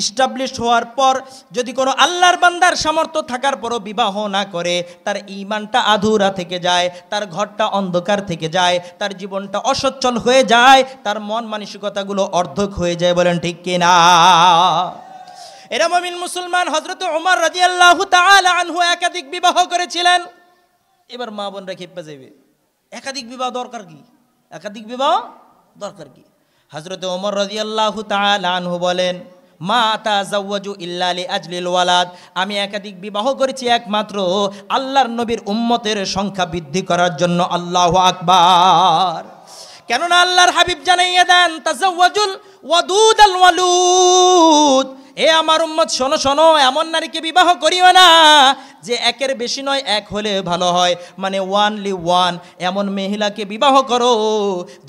ইস্টাবলিশ হওয়ার পর যদি কোনো আল্লাহর বান্দার সামর্থ্য থাকার পরও বিবাহ না করে, তার ঈমানটা আধুরা থেকে যায়, তার ঘরটা অন্ধকার থেকে যায়, তার জীবনটা অসচ্ছল হয়ে যায়, তার মন মানসিকতাগুলো অর্ধক হয়ে যায়। বলেন ঠিক কিনা? এরা মুমিন মুসলমান। হযরত ওমর রাদিয়াল্লাহু তাআলা আনহু একাধিক বিবাহ করেছিলেন। এবার মা বোনরা খেপে যাবে, একাধিক বিবাহ দরকার কি? একাধিক বিবাহ দরকার কি? হযরত ওমর রাদিয়াল্লাহু তাআলা আনহু বলেন, মা তাজাওয়াজু ইল্লা লিআজলিল ওয়ালাদ। আমি একাধিক বিবাহ করেছি একমাত্র আল্লাহর নবীর উম্মতের সংখ্যা বৃদ্ধি করার জন্য। আল্লাহু আকবার। কেননা আল্লাহর হাবিব জানাইয়া দেন, তাজাওয়াজুল ওয়াদুদাল ওয়ালুদ। এ আমার উম্মত শোনো শোনো, এমন নারীকে বিবাহ করিও না যে একের বেশি নয়, এক হলে ভালো হয়, মানে ওয়ানলি ওয়ান। এমন মহিলাকে বিবাহ করো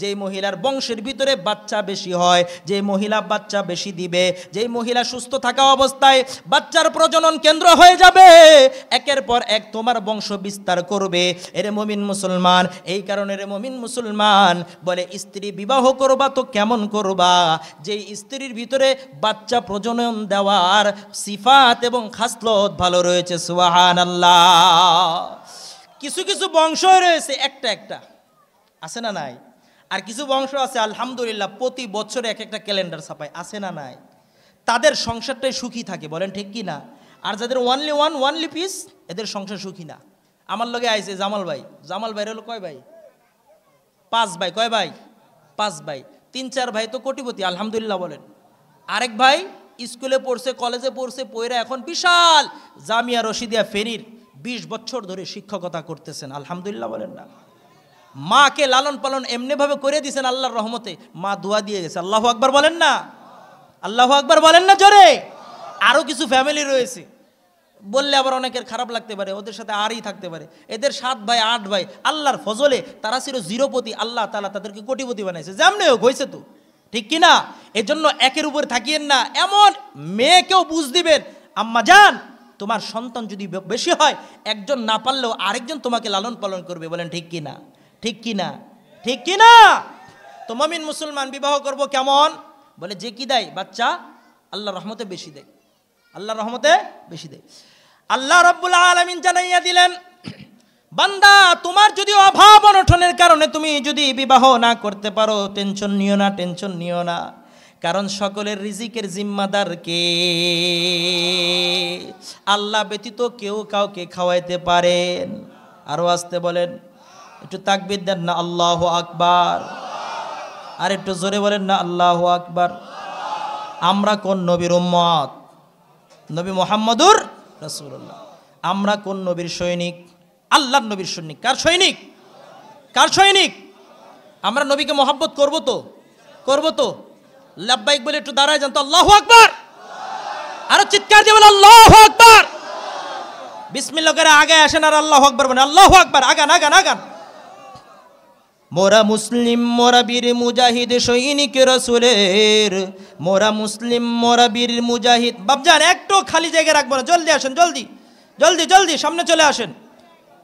যেই মহিলার বংশের ভিতরে বাচ্চা বেশি হয়, যে মহিলা বাচ্চা বেশি দিবে, যেই মহিলা সুস্থ থাকা অবস্থায় বাচ্চার প্রজনন কেন্দ্র হয়ে যাবে, একের পর এক তোমার বংশ বিস্তার করবে। এরে মুমিন মুসলমান, এই কারণে রে মুমিন মুসলমান বলে, স্ত্রী বিবাহ করবা তো কেমন করবা, যেই স্ত্রীর ভিতরে বাচ্চা প্রজনন দেওয়ার সিফাত এবং খাসলত ভালো রয়েছে। সুবহানাল্লাহ। কিছু কিছু বংশ রয়েছে একটা একটা, আছে না নাই? আর কিছু বংশ আছে আলহামদুলিল্লাহ প্রতি বছরে এক একটা ক্যালেন্ডার ছাপায়, আছে না নাই? তাদের সংসারটাই সুখী থাকে। বলেন ঠিক কি না? আর যাদের ওয়ানলি ওয়ান, ওয়ানলি পিস, এদের সংসার সুখী না। আমার লগে আইছে জামাল ভাই। জামাল ভাইয়ের হলো কয় ভাই? 5 ভাই। কয় ভাই? 5 ভাই। 3-4 ভাই তো কোটিপতি, আলহামদুলিল্লাহ বলেন। আরেক ভাই স্কুলে পড়ছে, কলেজে পড়ছে, পয়রা এখন বিশাল জামিয়া রশিদিয়া ফেনীর 20 বছর ধরে শিক্ষকতা করতেছেন, আলহামদুলিল্লাহ বলেন না? মাকে লালন পালন এমনি ভাবে করে দিয়েছেন আল্লাহর রহমতে, মা দোয়া দিয়ে গেছে। আল্লাহু আকবার বলেন না? আল্লাহু আকবার বলেন না জোরে? আরো কিছু ফ্যামিলি রয়েছে, বললে আবার অনেকের খারাপ লাগতে পারে, ওদের সাথে আরই থাকতে পারে। এদের 7 ভাই 8 ভাই, আল্লাহর ফজলে তারা ছিল জিরোপতি, আল্লাহ তাআলা তাদেরকে কোটিপতি বানাইছে। যেমনি হোক হয়েছে তো, ঠিক কিনা? এজন্য একের উপর থাকিয়েন না। এমন মেয়েকেও বুঝ দিবেন, আম্মা জান তোমার সন্তান যদি বেশি হয়, একজন না পারলেও আরেকজন তোমাকে লালন পালন করবে। বলেন ঠিক কিনা? ঠিক কিনা? ঠিক কিনা? তো মুমিন মুসলমান বিবাহ করব কেমন? বলে যে কি দেয় বাচ্চা আল্লাহর রহমতে বেশি দেয়, আল্লাহর রহমতে বেশি দেয়। আল্লাহ রাব্বুল আলামিন জানাইয়া দিলেন, বান্দা তোমার যদি অভাব অনটনের কারণে তুমি যদি বিবাহ না করতে পারো, টেনশন নিও না, টেনশন নিও না। কারণ সকলের রিজিকের জিম্মাদার কে? আল্লাহ ব্যতীত কেউ কাউকে খাওয়াইতে পারেন? আরো আসতে বলেন, একটু তাকবীর দেন না, আল্লাহু আকবার। আর একটু জোরে বলেন না, আল্লাহু আকবার। আমরা কোন নবীর উম্মত? নবী মুহাম্মদুর রাসূলুল্লাহ। আমরা কোন নবীর সৈনিক? আল্লাহর নবীর সৈনিক। কার সৈনিক? কার সৈনিক? আমরা নবীকে মহব্বত করব তো? করব তো? লাব্বাইক বলে একটু দাঁড়ায় যান তো, আল্লাহু আকবার। আরো চিৎকার দিয়ে বলে আল্লাহু আকবার। বিসমিল্লাহ করে আগে আসেন আর আল্লাহু আকবার বলেন, আল্লাহু আকবার। আগান আগান আগান। মোরা মুসলিম, মোরা বীর মুজাহিদ সৈনিক রাসূলের, মোরা মুসলিম, মোরা বীর মুজাহিদ। বাপজান একটু খালি জায়গা রাখবো না, জলদি আসেন, জলদি জলদি জলদি সামনে চলে আসেন।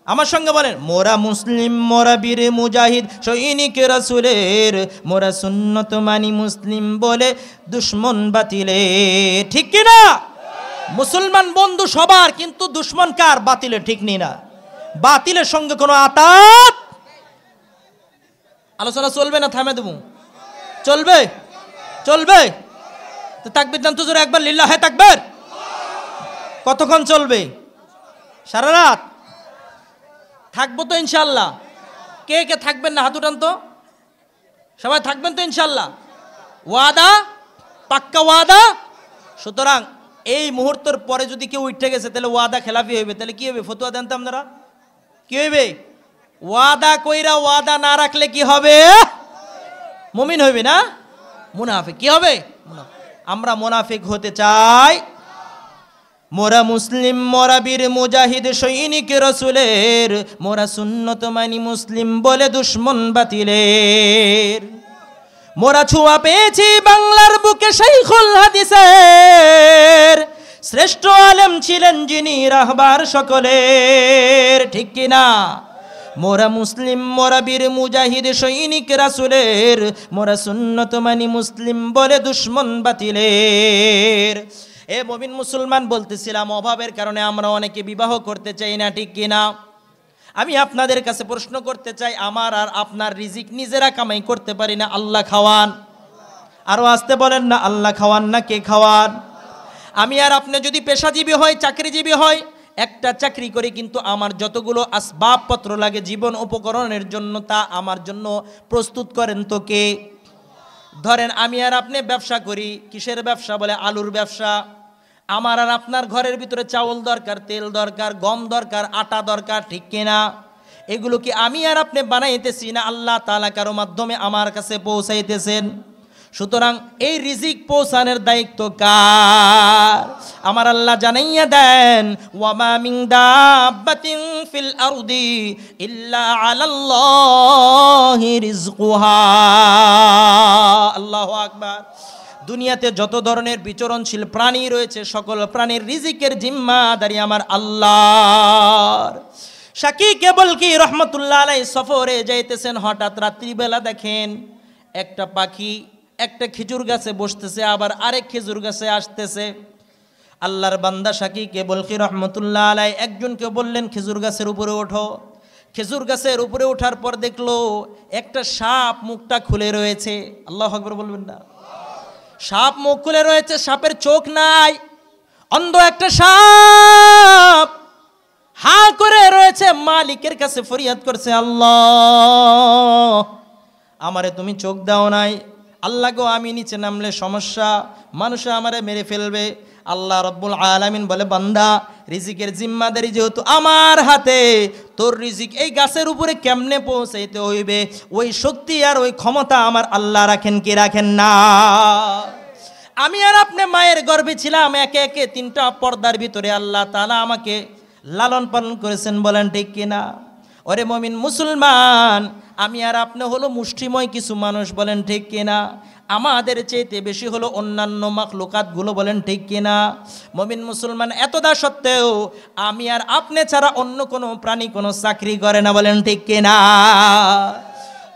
আমার সঙ্গে বলেন, মোরা মুসলিম, মোরা বীর মুজাহিদ সৈনিক রাসূলের, মোরা সুন্নত মানি মুসলিম বলে দুশ্মন বাতিলে। ঠিক কি না? মুসলমান বন্ধু সবার, কিন্তু দুশ্মন কার? বাতিলে। ঠিক নি না? বাতিলের সঙ্গে কোনো আতাত। আলোচনা চলবে না থামে দেবো? চলবে, চলবে। তো তাকবীর দেন তো জোরে একবার, লিল্লাহে তাকবীর। কতক্ষণ চলবে? সারা রাত থাকবো তো ইনশাল্লাহ? কে কে থাকবেন না হাত উঠান তো। সবাই থাকবেন তো ইনশাল্লাহ? ওয়াদা? পাক্কা ওয়াদা? সুতরাং এই মুহূর্তের পরে যদি কেউ উঠে গেছে তাহলে ওয়াদা খেলাফি হইবে। তাহলে কি হবে? ফতোয়া দেন তো আপনারা, কি হইবে? ওয়াদা কইরা ওয়াদা না রাখলে কি হবে? মুমিন হইবে না মুনাফিক। কি হবে? আমরা মুনাফিক হতে চাই। মোরা মুসলিম, মোরা বীর মুজাহিদ সৈনিক রাসূলের, মোরা সুন্নত মানি মুসলিম বলে দুশ্মন বাতিলের। মোরা ছোঁয়া পেয়েছি বাংলার বুকে শাইখুল হাদিসের, শ্রেষ্ঠ আলেম ছিলেন যিনি রাহবার সকলের। ঠিক কি না? মোরা মুসলিম, মোরা বীর মুজাহিদ সৈনিক রাসূলের, মোরা সুন্নত মানি মুসলিম বলে দুশ্মন বাতিলের। এ মুমিন মুসলমান, বলতেছিলাম অভাবের কারণে আমরা অনেকে বিবাহ করতে চাই না। ঠিক কি না? আমি আপনাদের কাছে প্রশ্ন করতে চাই, আমার আর আপনার রিজিক নিজেরা কামাই করতে পারি না, আল্লাহ খাওয়ান। আরো আসতে বলেন না, আল্লাহ খাওয়ান না কে খাওয়ান? আমি আর আপনি যদি পেশাজীবী হয়, চাকরিজীবী হয়, একটা চাকরি করি, কিন্তু আমার যতগুলো আসবাবপত্র লাগে জীবন উপকরণের জন্য, তা আমার জন্য প্রস্তুত করেন তো কে? ধরেন আমি আর আপনি ব্যবসা করি। কিসের ব্যবসা? বলে আলুর ব্যবসা। আমার আর আপনার ঘরের ভিতরে চাউল দরকার, তেল দরকার, গম দরকার, আটা দরকার। ঠিক কিনা? এগুলো কি আমি আর আপনি বানাইতেছি না আল্লাহ তাআলা কারো মাধ্যমে আমার কাছে পৌঁছাইতেছেন? সুতরাং এই রিজিক পৌঁছানোর দায়িত্ব কার? আমার আল্লাহ জানাইয়া দেন, ওয়ামা মিন দাব্বাতিন ফিল আরদি ইল্লা আলাল্লাহি রিজকুহা। আল্লাহু আকবার। দুনিয়াতে যত ধরনের বিচরণশীল প্রাণী রয়েছে, সকল প্রাণীর রিজিকের জিম্মাদারি আমার আল্লাহর। শাকি কেবল কি রহমতুল্লাহ আলাইহি সফরে যাইতেছেন, হঠাৎ রাত্রিবেলা দেখেন একটা পাখি একটা খেজুর গাছে বসতেছে, আবার আরেক খেজুর গাছে আসতেছে। আল্লাহর বান্দা শাকি কেবল কি রহমতুল্লাহ আলাইহি একজনকে বললেন, খেজুর গাছের উপরে ওঠো। খেজুর গাছের উপরে ওঠার পর দেখলো একটা সাপ মুখটা খুলে রয়েছে। আল্লাহু আকবার বলবেন না? সাপ মুখ খুলে রয়েছে, সাপের চোখ নাই, অন্ধ একটা সাপ হা করে রয়েছে, মালিকের কাছে ফরিয়াদ করছে, আল্লাহ আমারে তুমি চোখ দাও নাই। আল্লাহ গো, আমি নিচে নামলে সমস্যা, মানুষে আমারে মেরে ফেলবে। আল্লাহ রব্বুল আলামিন বলে, বান্দা রিজিকের জিম্মাদারি যেহেতু আমার হাতে, তোর রিজিক এই গাছের উপরে কেমনে পৌঁছাইতে হইবে ওই শক্তি আর ওই ক্ষমতা আমার আল্লাহ রাখেন কি রাখেন না? আমি আর আপনি মায়ের গর্ভে ছিলাম, একে একে 3টা পর্দার ভিতরে আল্লাহ তাআলা আমাকে লালন পালন করেছেন। বলেন ঠিক কিনা? ওরে মুমিন মুসলমান, আমি আর আপনি হলো মুষ্টিময় কিছু মানুষ। বলেন ঠিক কিনা? আমাদের চাইতে বেশি হলো অন্যান্য মাখলুকাতগুলো। বলেন ঠিক কিনা? মুমিন মুসলমান, এতদা সত্ত্বেও আমি আর আপনি ছাড়া অন্য কোনো প্রাণী কোনো চাকরি করে না। বলেন ঠিক কিনা?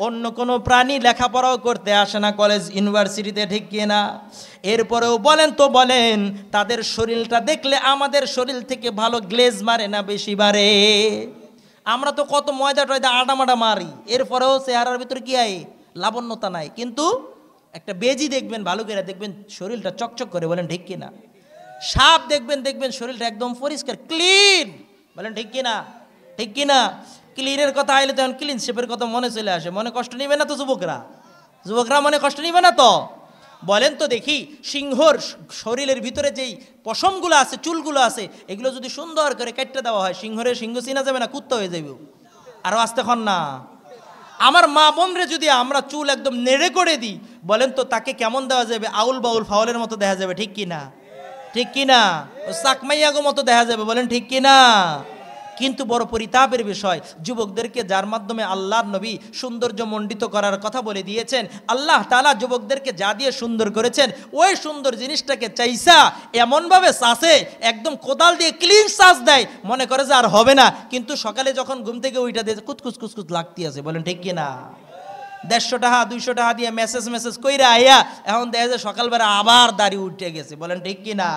অন্য কোনো প্রাণী লেখাপড়াও করতে আসে না কলেজ ইউনিভার্সিটিতে। ঠিক কিনা? এরপরেও বলেন তো বলেন, তাদের শরীরটা দেখলে আমাদের শরীর থেকে ভালো গ্লেজ মারে না বেশি মারে? আমরা তো কত ময়দা টয়দা আটামাটা মারি, এরপরেও চেহারার ভিতরে কি আয়? লাবণ্যতা নাই। কিন্তু একটা বেজি দেখবেন, ভালো করে দেখবেন, শরীরটা চকচক করে। বলেন ঠিক কিনা? সাপ দেখবেন শরীরটা একদম পরিষ্কার ক্লিন। বলেন ঠিক কিনা? ঠিক কিনা? ক্লিনের কথা আইলে তখন ক্লিন শেপের কথা মনে চলে আসে। মনে কষ্ট নিবে না তো যুবকরা মনে কষ্ট নিবে না তো? বলেন তো দেখি, সিংহর শরীরের ভিতরে যেই পশমগুলো আছে, চুলগুলো আছে, এগুলো যদি সুন্দর করে কাটতে দেওয়া হয়, সিংহ চিনা যাবে না? কুত্তা হয়ে যাবে। আরো আসতে খন না, আমার মা বোনরে যদি আমরা চুল একদম নেড়ে করে দিই, বলেন তো তাকে কেমন দেওয়া যাবে? আউল বাউল ফাউলের মতো দেখা যাবে, ঠিক কিনা? ঠিক কিনা? ও সাকমাইয়াগো মতো দেখা যাবে, বলেন ঠিক কিনা? কিন্তু বড় পরিতাপের বিষয়, যুবকদেরকে যার মাধ্যমে আল্লাহর নবী সৌন্দর্য মণ্ডিত করার কথা বলে দিয়েছেন, আল্লাহ তাআলা যুবকদেরকে যা দিয়ে সুন্দর করেছেন, ওই সুন্দর জিনিসটাকে চাইসা এমনভাবে চাষে একদম কোদাল দিয়ে ক্লিন চাষ দেয়, মনে করে যে আর হবে না, কিন্তু সকালে যখন ঘুম থেকে ওইটা দিয়ে কুচকুচ কুচকুচ লাগতে আছে, বলেন ঠিক কিনা? 150 টাকা 200 টাকা দিয়ে মেসেজ কইরা আইয়া এখন দেখা যায় সকালবেলা আবার দাড়ি উঠে গেছে, বলেন ঠিক কিনা?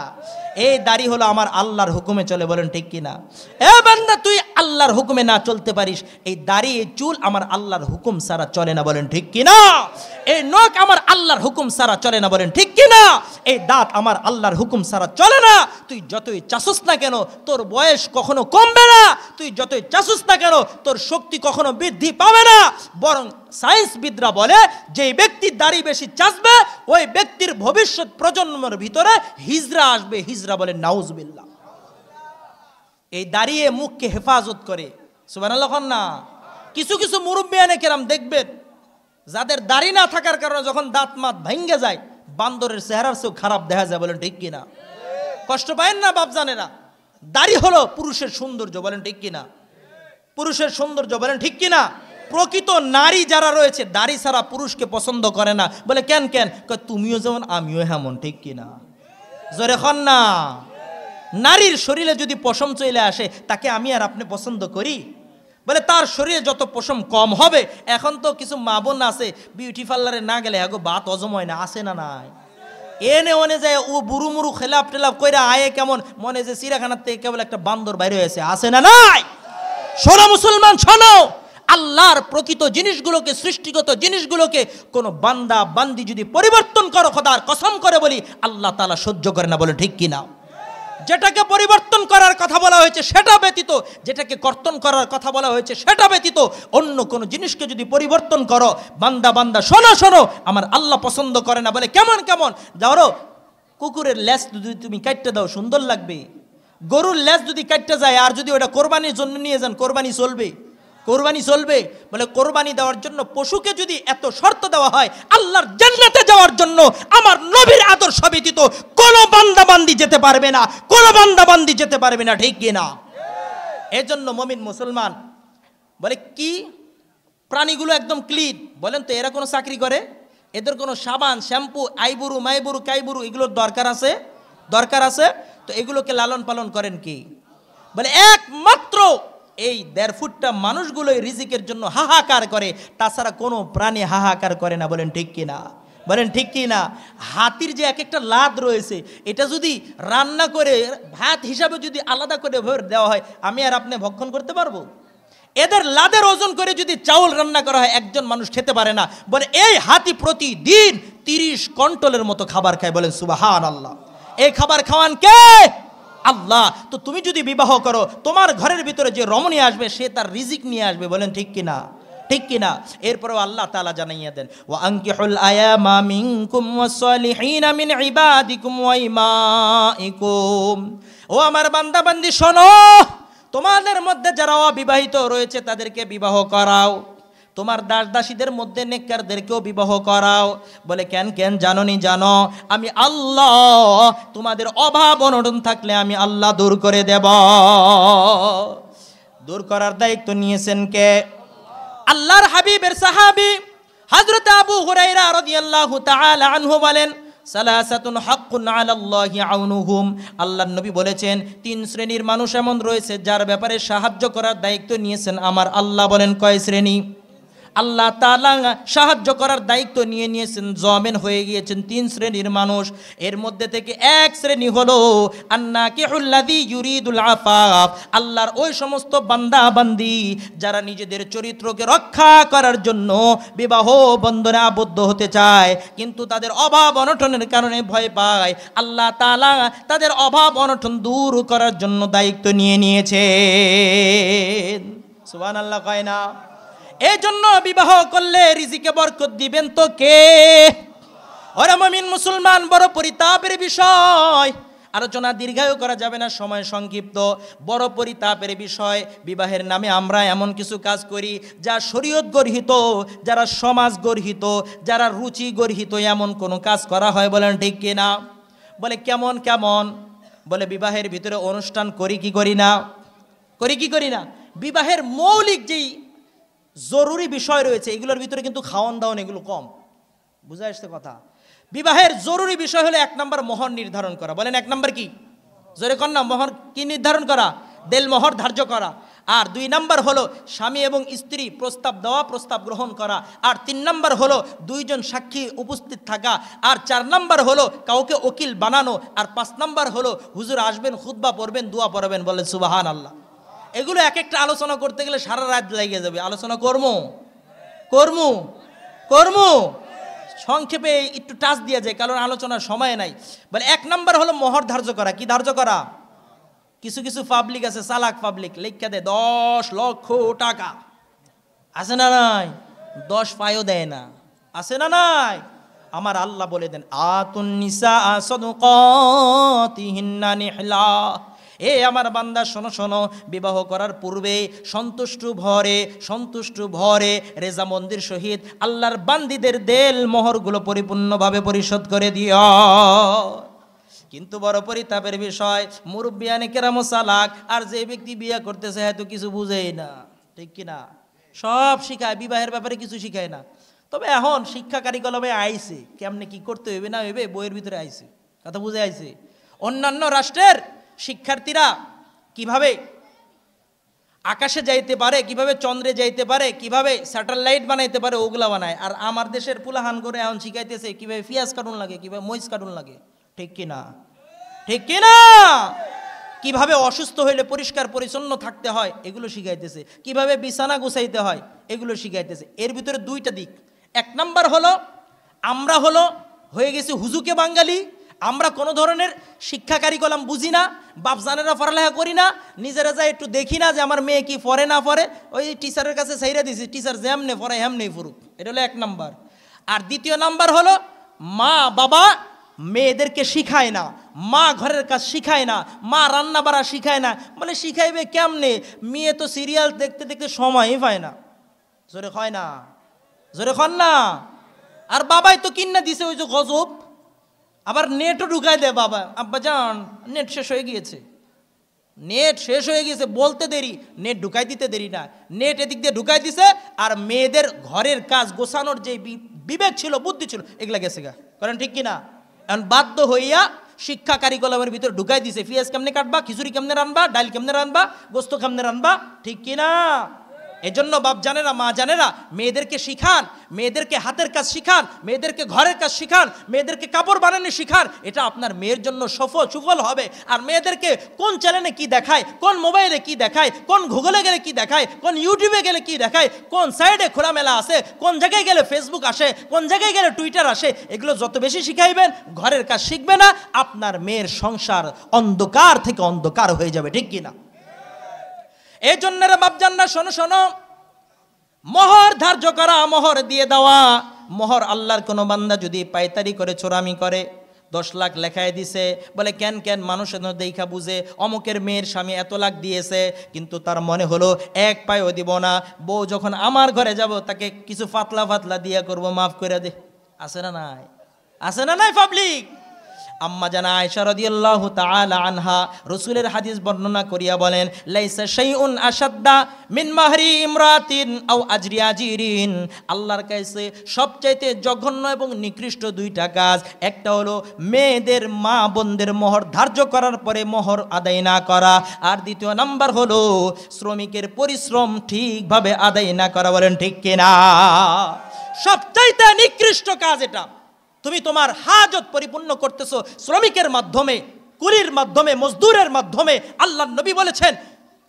এই দাড়ি হলো আমার আল্লাহর হুকুমে চলে, বলেন ঠিক কিনা? এ বান্দা, তুই আল্লাহর হুকুমে না চলতে পারিস, এই দাড়ি এই চুল আমার আল্লাহর হুকুম ছাড়া চলে না, বলেন ঠিক কিনা? এই নখ আমার আল্লাহর হুকুম ছাড়া চলে না, বলেন ঠিক কিনা? এই দাঁত আমার আল্লাহর হুকুম ছাড়া চলে না। তুই যতই চাসুস না কেন তোর বয়স কখনো কমবে না, তুই যতই চাসুস না কেন তোর শক্তি কখনো বৃদ্ধি পাবে না, বরং সায়েন্সবিদরা বলে যে ব্যক্তি দাড়ি বেশি চাষবে ওই ব্যক্তির ভবিষ্যৎ প্রজন্মের ভিতরে হিজরা আসবে। হিজরা বলে নাউজুবিল্লাহ। এই দাঁড়িয়ে মুখকে হেফাজত করে, সুবহানাল্লাহ না? কিছু কিছু মুরব্বিয়ানে কেরাম দেখবেন যাদের দাড়ি না থাকার কারণে যখন দাঁত মাত ভাঙ্গে যায় বান্দরের চেহারার চেয়েও খারাপ দেখা যায়, বলেন ঠিক কিনা? কষ্ট পায়েন না বাপজানেরা? দাড়ি হলো পুরুষের সৌন্দর্য, বলেন ঠিক কিনা? পুরুষের সৌন্দর্য, বলেন ঠিক কিনা? প্রকৃত নারী যারা রয়েছে দাড়ি ছাড়া পুরুষকে পছন্দ করে না। বলে কেন কেন? তুমিও যেমন আমিও হেমন, ঠিক কিনা? জোরে খন না? নারীর শরীরে যদি পশম চলে আসে তাকে আমি আর আপনি পছন্দ করি? বলে তার শরীরে যত পশম কম হবে। এখন তো কিছু মা বোন আছে বিউটি পার্লারে না গেলে এগো বাত হজম হয় না, আসে না? নাই এনে ওনে যায় ও বুড়ু মুরু খেলাপ টেলাপ কইরা আয়ে কেমন মনে যে চিড়িয়াখানার থেকে কেবল একটা বান্দর বাইরে হয়েছে, আসে না? নাই? শোনো মুসলমান, শোনো, আল্লাহর প্রকৃত জিনিসগুলোকে, সৃষ্টিগত জিনিসগুলোকে কোন বান্দা বান্দি যদি পরিবর্তন করো, খোদার কসম করে বলি আল্লাহ তাআলা সহ্য করে না, বলে ঠিক কিনা? যেটাকে পরিবর্তন করার কথা বলা হয়েছে সেটা ব্যতীত, যেটাকে কর্তন করার কথা বলা হয়েছে সেটা ব্যতীত অন্য কোন জিনিসকে যদি পরিবর্তন করো, বান্দা বান্দা শোনো শোনো, আমার আল্লাহ পছন্দ করে না। বলে কেমন কেমন? ধরো কুকুরের লেজ যদি তুমি কাটতে দাও সুন্দর লাগবে, গরুর লেজ যদি কাটতে যায় আর যদি ওটা কোরবানির জন্য নিয়ে যান, কোরবানি চলবে? কোরবানি চলবে? বলে কোরবানি দেওয়ার জন্য পশুকে যদি এত শর্ত দেওয়া হয়, আল্লাহর জান্নাতে যাওয়ার জন্য আমার নবীর আদর্শ ব্যতীত কোন বান্দা বান্দি যেতে পারবে না, কোন বান্দা বান্দি যেতে পারবে না, ঠিক কিনা? এজন্য মুমিন মুসলমান বলে কি প্রাণীগুলো একদম ক্লিন, বলেন তো এরা কোনো চাকরি করে? এদের কোনো সাবান শ্যাম্পু আইবুরু মাইবুরু কাইবুরু এগুলোর দরকার আছে? দরকার আছে? তো এগুলোকে লালন পালন করেন কি? বলে একমাত্র এই 1.5 ফুটটা মানুষগুলোই রিজিকের জন্য হাহাকার করে, তাছাড়া কোনো প্রাণী হাহাকার করে না, বলেন ঠিক কিনা? বলেন ঠিক কিনা? হাতির যে এক একটা লাদ রয়েছে, এটা যদি রান্না করে ভাত হিসাবে যদি আলাদা করে দেওয়া হয়, আমি আর আপনি ভক্ষণ করতে পারবো? এদের লাদের ওজন করে যদি চাউল রান্না করা হয় একজন মানুষ খেতে পারে না। বলে এই হাতি প্রতিদিন 30 কুইন্টালের মতো খাবার খায়, বলেন সুবহানাল্লাহ। এই খাবার খাওয়ান কে? আল্লাহ। তো তুমি যদি বিবাহ করো, তোমার ঘরের ভিতরে যে রমণী আসবে সে তার রিজিক নিয়ে আসবে, বলেন ঠিক কিনা? ঠিক কিনা? এরপরেও আল্লাহ তাআলা জানাইয়া দেন, ওয়া আনকিহুল আয়ামা মিনকুম ওয়াস-সালিহিনা মিন ইবাদিকুম ওয়া ইমাইকুম। ও আমার বান্দা বান্দি শোনো, তোমাদের মধ্যে যারা অবিবাহিত রয়েছে তাদেরকে বিবাহ করাও, তোমার দাস দাসীদের মধ্যে নেককারদেরকেও বিবাহ করাও। বলে কেন কেন? জানোনি? জানো আমি আল্লাহ তোমাদের অভাব অনটন থাকলে আমি আল্লাহ দূর করে দেব। দূর করার দায়িত্ব নিয়েছেন কে? আল্লাহর হাবিবের সাহাবী হযরত আবু হুরায়রা রাদিয়াল্লাহু তাআলা আনহু বলেন, সালাসাতুন হাক্কুন আলাল্লাহি আউনুহুম। আল্লাহর নবী বলেছেন 3 শ্রেণীর মানুষ এমন রয়েছে যার ব্যাপারে সাহায্য করার দায়িত্ব নিয়েছেন আমার আল্লাহ। বলেন কয় শ্রেণী? আল্লাহ তাআলা সাহায্য করার দায়িত্ব নিয়ে নিয়েছেন, জমেন হয়ে গিয়েছেন 3 শ্রেণীর মানুষ। এর মধ্যে থেকে এক শ্রেণী হলো আন্নাকিহুল্লাযী ইউরিদুল আফাফ, আল্লাহর ওই সমস্ত বান্দা বান্দি যারা নিজেদের চরিত্রকে রক্ষা করার জন্য বিবাহ বন্ধনে আবদ্ধ হতে চায়, কিন্তু তাদের অভাব অনটনের কারণে ভয় পায়। আল্লাহ তাআলা তাদের অভাব অনটন দূর করার জন্য দায়িত্ব নিয়ে নিয়েছেন। সুবহানাল্লাহ কয় না? এই জন্য বিবাহ করলে রিজিকে বরকত দিবেন তো কে? ওরে মুমিন মুসলমান, বড় পরিতাপের বিষয়, আলোচনা দীর্ঘায়ু করা যাবে না, সময় সংক্ষিপ্ত। বড় পরিতাপের বিষয়, বিবাহের নামে আমরা এমন কিছু কাজ করি যা শরীয়ত গর্হিত, যারা সমাজ গর্হিত, যারা রুচি গর্হিত, এমন কোনো কাজ করা হয়, বলেন ঠিক কিনা? বলে কেমন কেমন? বলে বিবাহের ভিতরে অনুষ্ঠান করি কি করি না? করি কি করি না? বিবাহের মৌলিক যেই জরুরি বিষয় রয়েছে এগুলোর ভিতরে কিন্তু খাওয়ান দাওয়ান এগুলো কম। বুঝা আসছে কথা? বিবাহের জরুরি বিষয় হলো 1 নম্বর মোহর নির্ধারণ করা। বলেন 1 নম্বর কি? জোরে কর না। মোহর কি নির্ধারণ করা? দেল মোহর ধার্য করা। আর 2 নম্বর হলো স্বামী এবং স্ত্রী প্রস্তাব দেওয়া, প্রস্তাব গ্রহণ করা। আর 3 নম্বর হলো 2 জন সাক্ষী উপস্থিত থাকা। আর 4 নম্বর হলো কাউকে উকিল বানানো। আর 5 নম্বর হলো হুজুর আসবেন, খুতবা পড়বেন, দোয়া পড়বেন, বলেন সুবহানাল্লাহ। এগুলো এক একটা আলোচনা করতে গেলে সারা রাত লেগে যাবে। আলোচনা করমু করমু করমু সংক্ষেপে একটু টাচ দিয়ে যায়, কারণ আলোচনার সময় নাই। বলে 1 নম্বর হলো মোহর ধার্য করা। কি ধার্য করা? কিছু কিছু পাবলিক আছে, চালাক পাবলিক, লেখা দেয় 10 লক্ষ টাকা। আছে না নাই? 10 পায়ও দেয় না। আছে না নাই? আমার আল্লাহ বলে দেন, আতুন নিসা সাদকাতিহিন্না নিহলা। এ আমার বান্দা শোনো শোনো, বিবাহ করার পূর্বে সন্তুষ্ট ভরে রেজামন্দির সহিত আল্লাহর বান্দিদের দেল মোহরগুলো পরিপূর্ণভাবে পরিশোধ করে দিও। কিন্তু বড় পরিতাপের বিষয়, মুরব্বিয়ানে কেরাম চালাক, আর যে ব্যক্তি বিয়ে করতেছে হয়তো কিছু বুঝেই না, ঠিক কিনা? সব শিখায়, বিবাহের ব্যাপারে কিছু শিখায় না। তবে এখন শিক্ষা কারিকুলামে আইছে, কেমনে কি করতে হইবে না হইবে বইয়ের ভিতরে আইছে, কথা বুঝে আইছে। অন্যান্য রাষ্ট্রের শিক্ষার্থীরা কিভাবে আকাশে যাইতে পারে, কিভাবে চন্দ্রে যাইতে পারে, কিভাবে স্যাটেলাইট বানাইতে পারে, ওগুলা বানায়। আর আমার দেশের পুলাহান করে এখন শিখাইতেছে কিভাবে পিঁয়াজ কাটুন লাগে, কিভাবে মরিচ কাটুন লাগে, ঠিক কিনা? ঠিক কিনা? কিভাবে অসুস্থ হইলে পরিষ্কার পরিচ্ছন্ন থাকতে হয় এগুলো শিখাইতেছে, কিভাবে বিছানা গুছাইতে হয় এগুলো শিখাইতেছে। এর ভিতরে 2টা দিক। 1 নম্বর হলো আমরা হয়ে গেছি হুজুকে বাঙালি। আমরা কোনো ধরনের শিক্ষা কারিকুলাম বুঝি না, বাপজানেরা পড়ালেখা করি না, নিজেরা যাই একটু দেখি না যে আমার মেয়ে কি পড়ে না পড়ে, ওই টিচারের কাছে ছাইরা দিছি, টিচার যেমনে পড়ায় হেমনেই পড়ুক। এটা হলো 1 নম্বর। আর 2য় নম্বর হলো মা বাবা মেয়েদেরকে শিখায় না, মা ঘরের কাজ শিখায় না, মা রান্না বাড়া শিখায় না। বলে শিখাইবে কেমনে? মেয়ে তো সিরিয়াল দেখতে দেখতে সময়ই পায় না। জোরে হয় না? জোরে খন না? আর বাবাই তো কিন্না দিছে ওই যে গজব, আবার নেটও ঢুকাই দেয় বাবা, আব্বা যান নেট শেষ হয়ে গিয়েছে, নেট শেষ হয়ে গেছে বলতে দেরি, নেট ঢুকাই দিতে দেরি না, নেট এদিক দিয়ে ঢুকাই দিছে। আর মেয়েদের ঘরের কাজ গোছানোর যে বিবেক ছিল, বুদ্ধি ছিল, এগুলা গেছে গা। কারণ ঠিক কিনা? এখন বাধ্য হইয়া শিক্ষা কারিকুলামের ভিতরে ঢুকাই দিছে, পেঁয়াজ কেমনে কাটবা, খিচুড়ি কেমনে রানবা, ডাল কেমনে রানবা, গোস্ত কেমনে রানবা, ঠিক কিনা? এজন্য বাপ জানেরা, মা জানেরা, মেয়েদেরকে শিখান, মেয়েদেরকে হাতের কাজ শিখান, মেয়েদেরকে ঘরের কাজ শিখান, মেয়েদেরকে কাপড় বানানো শিখান। এটা আপনার মেয়ের জন্য সুফল হবে। আর মেয়েদেরকে কোন চ্যানেলে কি দেখায়, কোন মোবাইলে কি দেখায়, কোন গুগলে গেলে কি দেখায়, কোন ইউটিউবে গেলে কি দেখায়, কোন সাইডে খোলামেলা আছে, কোন জায়গায় গেলে ফেসবুক আসে, কোন জায়গায় গেলে টুইটার আসে, এগুলো যত বেশি শিখাইবেন, ঘরের কাজ শিখবে না, আপনার মেয়ের সংসার অন্ধকার থেকে অন্ধকার হয়ে যাবে, ঠিক কিনা? এই জন্য বাপজানরা শোনো শোনো, মোহর ধার্য করা, মোহর দিয়ে দেওয়া। মোহর আল্লাহর কোনো বান্দা যদি পায়তারি করে, চোরামি করে, 10 লাখ লেখায় দিছে, বলে কেন কেন মানুষের দেখা বুঝে অমুকের মেয়ের স্বামী এত লাখ দিয়েছে, কিন্তু তার মনে হলো 1 পায়ও দিব না, বউ যখন আমার ঘরে যাব তাকে কিছু ফাতলা ফাতলা দিয়া করব, মাফ করে দে। আছে না নাই? আছে না নাই পাবলিক? আম্মা জানা আয়েশা রাদিয়াল্লাহু তাআলা আনহা রাসূলের হাদিস বর্ণনা করিয়া বলেন, লাইসা শাইউন আশাদ্দা মিন মাহরি ইমরাতিন আও আজরি আজিরিন। আল্লাহর কাছে সবচাইতে জঘন্য এবং নিকৃষ্ট 2টা কাজ, একটা হলো মেয়েদের মা বোনদের মোহর ধার্য করার পরে মোহর আদায় না করা, আর 2য় নাম্বার হলো শ্রমিকের পরিশ্রম ঠিকভাবে আদায় না করা। বলেন ঠিক কিনা? সবচাইতে নিকৃষ্ট কাজ এটা। তুমি তোমার হাজত পরিপূর্ণ করতেছো শ্রমিকের মাধ্যমে, কুলির মাধ্যমে, মজদুরের মাধ্যমে। আল্লাহর নবী বলেছেন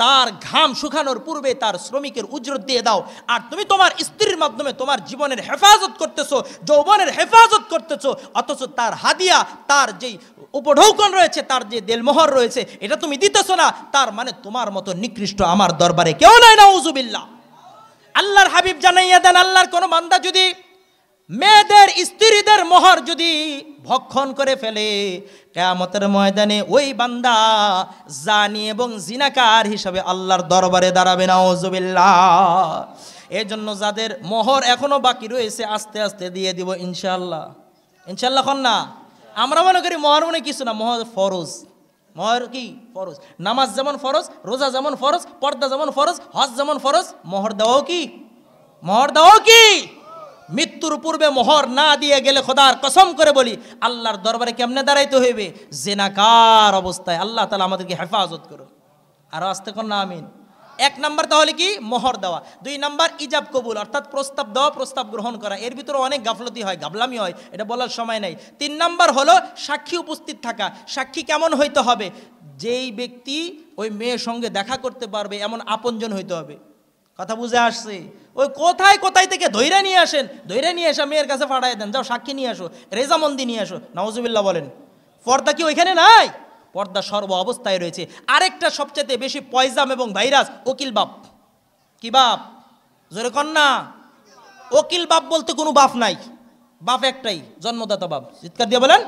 তার ঘাম শুকানোর পূর্বে তার শ্রমিকের উজরত দিয়ে দাও। আর তুমি তোমার স্ত্রীর মাধ্যমে তোমার জীবনের হেফাজত করতেছো, যৌবনের হেফাজত করতেছো, অথচ তার হাদিয়া, তার যেই উপঢৌকন রয়েছে, তার যে দেলমোহর রয়েছে, এটা তুমি দিতেছো না। তার মানে তোমার মতো নিকৃষ্ট আমার দরবারে কেউ নাই, নাউজুবিল্লাহ। আল্লাহর হাবিব জানাইয়া দেন, আল্লাহর কোনো বান্দা যদি মেয়েদের স্ত্রীদের মোহর যদি ভক্ষণ করে ফেলে, কিয়ামতের ময়দানে ওই বান্দা জানি এবং জিনাকার হিসাবে আল্লাহর দরবারে দাঁড়াবে। নাউজুবিল্লাহ। এজন্য যাদের মোহর এখনো বাকি রয়েছে আস্তে আস্তে দিয়ে দিব ইনশাআল্লাহ। ইনশাআল্লাহ কন না। আমরা মনে করি মোহর মনে কিছু না, মোহর ফরজ। মোহর কি ফরজ? নামাজ যেমন ফরজ, রোজা যেমন ফরজ, পর্দা যেমন ফরজ, হজ যেমন ফরজ, মোহর দেওয়াও কি? মোহর দেওয়াও কি? মৃত্যুর পূর্বে মোহর না দিয়ে গেলে খোদার কসম করে বলি আল্লাহর দরবারে কেমনে দাঁড়াইতে হইবে? জেনাকার অবস্থায়। আল্লাহ তাআলা আমাদেরকে হেফাজত করুন। আরো আসতে কর না আমিন। এক নাম্বার তাহলে কি? মোহর দেওয়া। দুই নাম্বার ইজাব কবুল, অর্থাৎ প্রস্তাব দেওয়া, প্রস্তাব গ্রহণ করা। এর ভিতরে অনেক গাফলতি হয়, গাবলামি হয়, এটা বলার সময় নাই। তিন নাম্বার হলো সাক্ষী উপস্থিত থাকা। সাক্ষী কেমন হইতে হবে? যেই ব্যক্তি ওই মেয়ের সঙ্গে দেখা করতে পারবে এমন আপনজন হইতে হবে। কথা বুঝে আসছে? ওই কোথায় কোথায় থেকে ধৈর্য নিয়ে আসেন, ধৈর্য নিয়ে এসে মেয়ের কাছে পাঠাই দেন, যাও সাক্ষী নিয়ে আসো, রেজামন্দি নিয়ে আসো। নাউজুবিল্লাহ বলেন। পর্দা কি ওইখানে নাই? পর্দা সর্ব অবস্থায় রয়েছে। আরেকটা সবচেয়ে বেশি পয়জাম এবং ভাইরাস, উকিল বাপ। কি বাপ? জোরে কন না। উকিল বাপ বলতে কোনো বাপ নাই, বাপ একটাই, জন্মদাতা বাপ। চিৎকার দিয়ে বলেন।